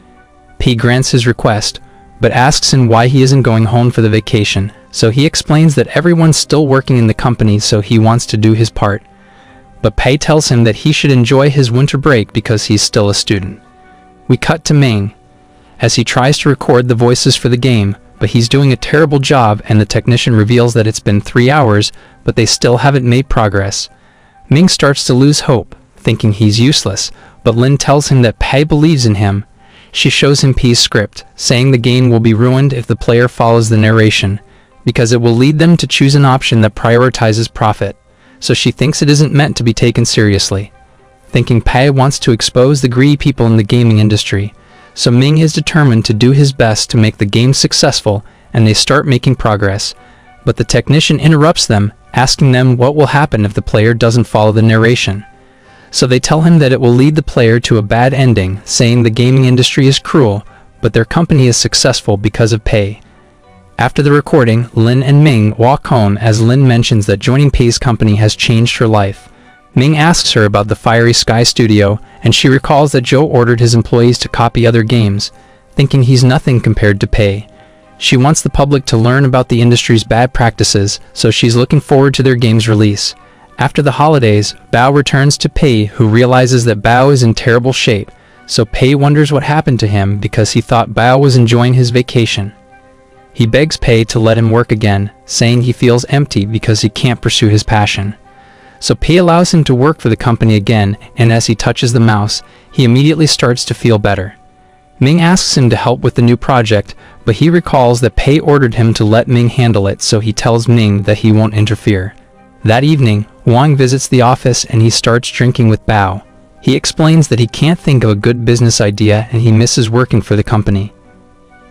Pei grants his request, but asks him why he isn't going home for the vacation, so he explains that everyone's still working in the company, so he wants to do his part. But Pei tells him that he should enjoy his winter break because he's still a student. We cut to Ming, as he tries to record the voices for the game, but he's doing a terrible job, and the technician reveals that it's been 3 hours, but they still haven't made progress. Ming starts to lose hope, thinking he's useless, but Lin tells him that Pei believes in him. She shows him Pei's script, saying the game will be ruined if the player follows the narration, because it will lead them to choose an option that prioritizes profit. So she thinks it isn't meant to be taken seriously. Thinking Pei wants to expose the greedy people in the gaming industry, so Ming is determined to do his best to make the game successful, and they start making progress. But the technician interrupts them, asking them what will happen if the player doesn't follow the narration. So they tell him that it will lead the player to a bad ending, saying the gaming industry is cruel, but their company is successful because of Pei. After the recording, Lin and Ming walk home as Lin mentions that joining Pei's company has changed her life. Ming asks her about the Fiery Sky Studio, and she recalls that Joe ordered his employees to copy other games, thinking he's nothing compared to Pei. She wants the public to learn about the industry's bad practices, so she's looking forward to their game's release. After the holidays, Bao returns to Pei, who realizes that Bao is in terrible shape, so Pei wonders what happened to him because he thought Bao was enjoying his vacation. He begs Pei to let him work again, saying he feels empty because he can't pursue his passion. So Pei allows him to work for the company again, and as he touches the mouse, he immediately starts to feel better. Ming asks him to help with the new project, but he recalls that Pei ordered him to let Ming handle it, so he tells Ming that he won't interfere. That evening, Wang visits the office and he starts drinking with Bao. He explains that he can't think of a good business idea and he misses working for the company.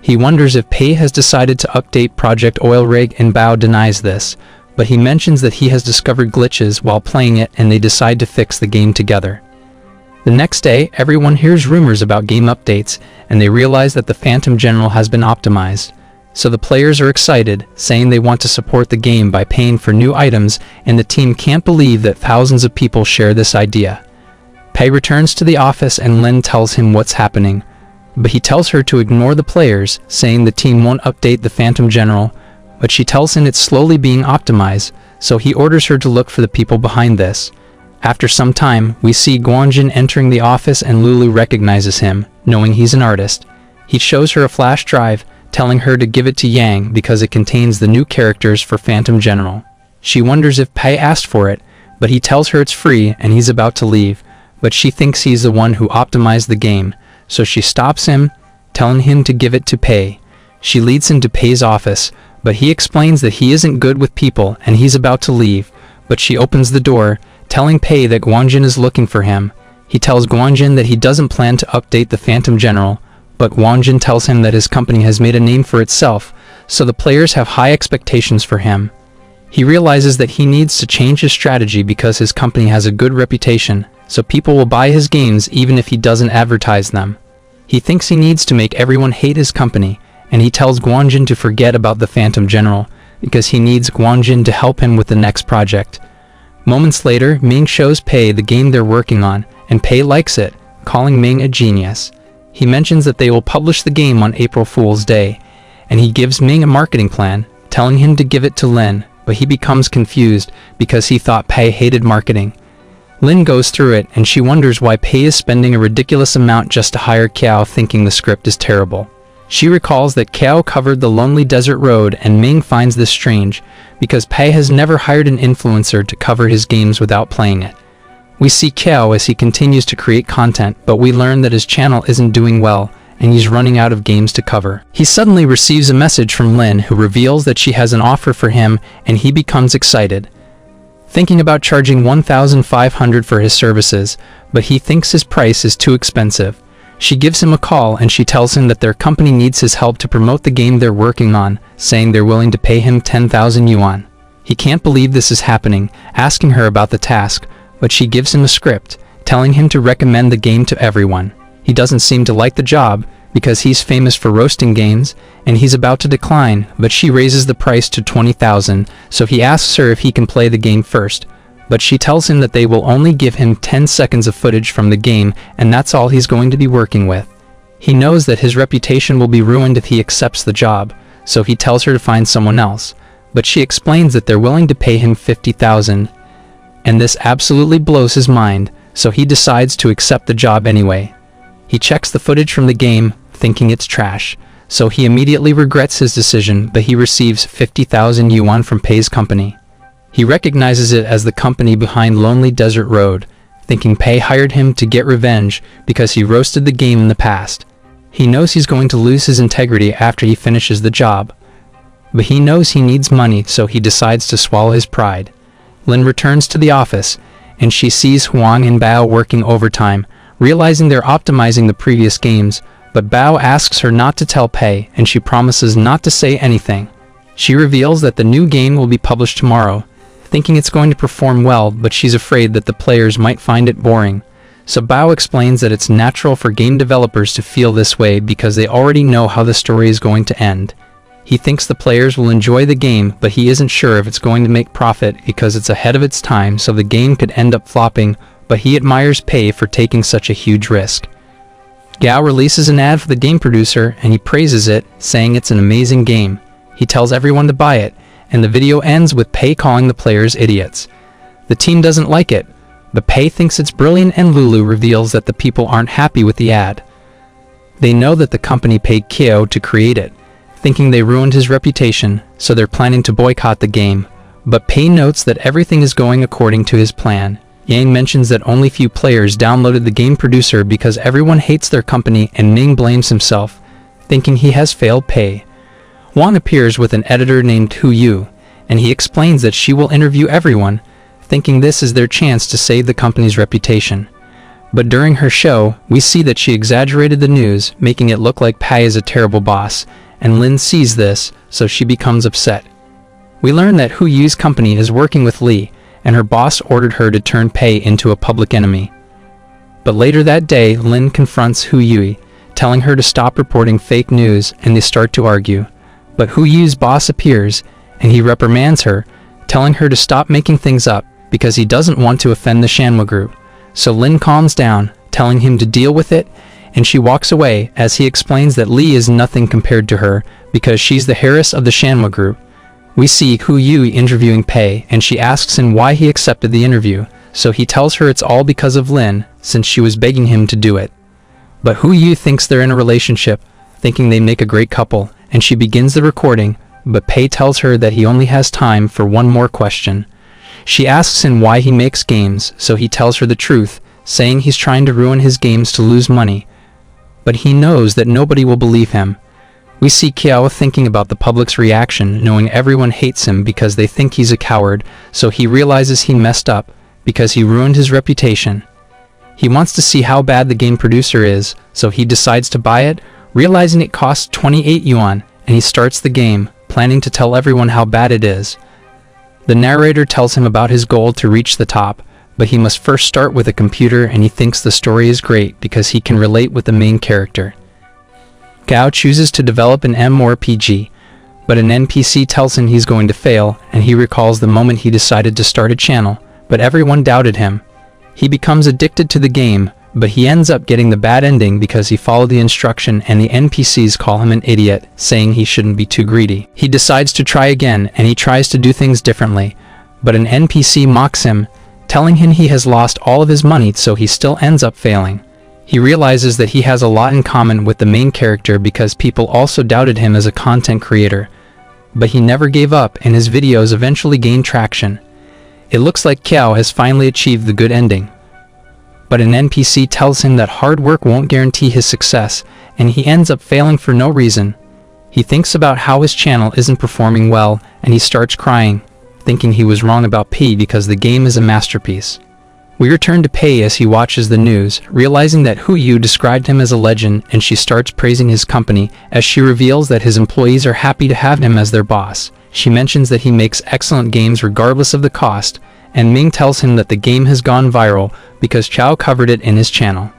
He wonders if Pei has decided to update Project Oil Rig, and Bao denies this, but he mentions that he has discovered glitches while playing it and they decide to fix the game together. The next day, everyone hears rumors about game updates and they realize that the Phantom General has been optimized. So the players are excited, saying they want to support the game by paying for new items, and the team can't believe that thousands of people share this idea. Pei returns to the office and Lin tells him what's happening, but he tells her to ignore the players, saying the team won't update the Phantom General, but she tells him it's slowly being optimized, so he orders her to look for the people behind this. After some time, we see Guanjin entering the office and Lulu recognizes him, knowing he's an artist. He shows her a flash drive, telling her to give it to Yang because it contains the new characters for Phantom General. She wonders if Pei asked for it, but he tells her it's free and he's about to leave, but she thinks he's the one who optimized the game, so she stops him, telling him to give it to Pei. She leads him to Pei's office, but he explains that he isn't good with people and he's about to leave, but she opens the door, telling Pei that Guanjin is looking for him. He tells Guanjin that he doesn't plan to update the Phantom General, but Guanjin tells him that his company has made a name for itself, so the players have high expectations for him. He realizes that he needs to change his strategy because his company has a good reputation, so people will buy his games even if he doesn't advertise them. He thinks he needs to make everyone hate his company, and he tells Guanjin to forget about the Phantom General, because he needs Guanjin to help him with the next project. Moments later, Ming shows Pei the game they're working on, and Pei likes it, calling Ming a genius. He mentions that they will publish the game on April Fool's Day, and he gives Ming a marketing plan, telling him to give it to Lin, but he becomes confused because he thought Pei hated marketing. Lin goes through it and she wonders why Pei is spending a ridiculous amount just to hire Kiao, thinking the script is terrible. She recalls that Kiao covered the lonely desert road, and Ming finds this strange because Pei has never hired an influencer to cover his games without playing it. We see Kiao as he continues to create content, but we learn that his channel isn't doing well and he's running out of games to cover. He suddenly receives a message from Lin, who reveals that she has an offer for him, and he becomes excited, thinking about charging 1,500 for his services, but he thinks his price is too expensive. She gives him a call and she tells him that their company needs his help to promote the game they're working on, saying they're willing to pay him 10,000 yuan. He can't believe this is happening, asking her about the task, but she gives him a script, telling him to recommend the game to everyone. He doesn't seem to like the job, because he's famous for roasting games, and he's about to decline, but she raises the price to 20,000, so he asks her if he can play the game first. But she tells him that they will only give him 10 seconds of footage from the game, and that's all he's going to be working with. He knows that his reputation will be ruined if he accepts the job, so he tells her to find someone else, but she explains that they're willing to pay him 50,000, and this absolutely blows his mind, so he decides to accept the job anyway. He checks the footage from the game, thinking it's trash, so he immediately regrets his decision, but he receives 50,000 yuan from Pei's company. He recognizes it as the company behind Lonely Desert Road, thinking Pei hired him to get revenge because he roasted the game in the past. He knows he's going to lose his integrity after he finishes the job, but he knows he needs money, so he decides to swallow his pride. Lin returns to the office, and she sees Huang and Bao working overtime, realizing they're optimizing the previous games, but Bao asks her not to tell Pei, and she promises not to say anything. She reveals that the new game will be published tomorrow, thinking it's going to perform well, but she's afraid that the players might find it boring. So Bao explains that it's natural for game developers to feel this way because they already know how the story is going to end. He thinks the players will enjoy the game, but he isn't sure if it's going to make profit because it's ahead of its time, so the game could end up flopping, but he admires Pei for taking such a huge risk. Gao releases an ad for the game producer and he praises it, saying it's an amazing game. He tells everyone to buy it, and the video ends with Pei calling the players idiots. The team doesn't like it, but Pei thinks it's brilliant, and Lulu reveals that the people aren't happy with the ad. They know that the company paid Kiao to create it, thinking they ruined his reputation, so they're planning to boycott the game. But Pei notes that everything is going according to his plan. Yang mentions that only few players downloaded the game producer because everyone hates their company, and Ming blames himself, thinking he has failed Pei. Juan appears with an editor named Hu Yu, and he explains that she will interview everyone, thinking this is their chance to save the company's reputation. But during her show, we see that she exaggerated the news, making it look like Pei is a terrible boss, and Lin sees this, so she becomes upset. We learn that Hu Yu's company is working with Li, and her boss ordered her to turn Pei into a public enemy. But later that day, Lin confronts Hu Yu, telling her to stop reporting fake news, and they start to argue. But Hu Yu's boss appears, and he reprimands her, telling her to stop making things up, because he doesn't want to offend the Shanhua group. So Lin calms down, telling him to deal with it, and she walks away as he explains that Li is nothing compared to her, because she's the heiress of the Shanhua group. We see Hu Yu interviewing Pei, and she asks him why he accepted the interview, so he tells her it's all because of Lin, since she was begging him to do it. But Hu Yu thinks they're in a relationship, thinking they make a great couple, and she begins the recording, but Pei tells her that he only has time for one more question. She asks him why he makes games, so he tells her the truth, saying he's trying to ruin his games to lose money. But he knows that nobody will believe him. We see Kiao thinking about the public's reaction, knowing everyone hates him because they think he's a coward, so he realizes he messed up, because he ruined his reputation. He wants to see how bad the game producer is, so he decides to buy it, realizing it costs 28 yuan, and he starts the game, planning to tell everyone how bad it is. The narrator tells him about his goal to reach the top, but he must first start with a computer, and he thinks the story is great because he can relate with the main character. Gao chooses to develop an MMORPG, but an NPC tells him he's going to fail, and he recalls the moment he decided to start a channel, but everyone doubted him. He becomes addicted to the game, but he ends up getting the bad ending because he followed the instruction, and the NPCs call him an idiot, saying he shouldn't be too greedy. He decides to try again, and he tries to do things differently, but an NPC mocks him, telling him he has lost all of his money, so he still ends up failing. He realizes that he has a lot in common with the main character because people also doubted him as a content creator. But he never gave up and his videos eventually gained traction. It looks like Kiao has finally achieved the good ending. But an NPC tells him that hard work won't guarantee his success, and he ends up failing for no reason. He thinks about how his channel isn't performing well, and he starts crying, thinking he was wrong about Pei because the game is a masterpiece. We return to Pei as he watches the news, realizing that Hu Yu described him as a legend, and she starts praising his company as she reveals that his employees are happy to have him as their boss. She mentions that he makes excellent games regardless of the cost, and Ming tells him that the game has gone viral because Kiao covered it in his channel.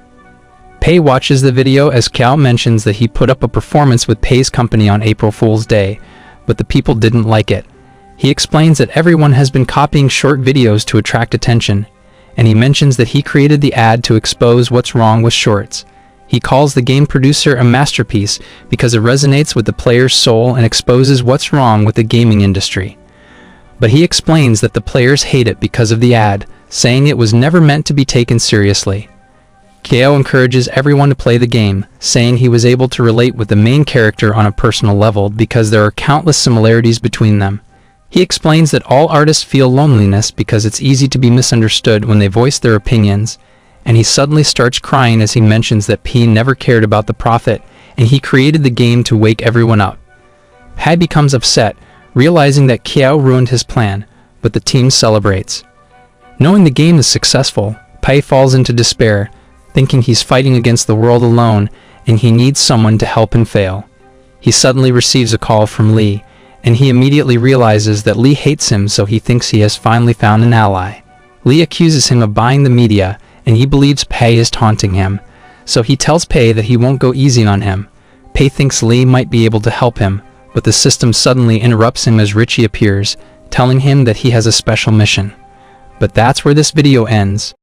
Pei watches the video as Kiao mentions that he put up a performance with Pei's company on April Fool's Day, but the people didn't like it. He explains that everyone has been copying short videos to attract attention, and he mentions that he created the ad to expose what's wrong with shorts. He calls the game producer a masterpiece because it resonates with the player's soul and exposes what's wrong with the gaming industry. But he explains that the players hate it because of the ad, saying it was never meant to be taken seriously. Kiao encourages everyone to play the game, saying he was able to relate with the main character on a personal level because there are countless similarities between them. He explains that all artists feel loneliness because it's easy to be misunderstood when they voice their opinions, and he suddenly starts crying as he mentions that Pei never cared about the profit, and he created the game to wake everyone up. Pei becomes upset, realizing that Kiao ruined his plan, but the team celebrates. Knowing the game is successful, Pei falls into despair, thinking he's fighting against the world alone and he needs someone to help him fail. He suddenly receives a call from Li, and he immediately realizes that Li hates him, so he thinks he has finally found an ally. Li accuses him of buying the media, and he believes Pei is taunting him, so he tells Pei that he won't go easy on him. Pei thinks Li might be able to help him, but the system suddenly interrupts him as Richie appears, telling him that he has a special mission. But that's where this video ends.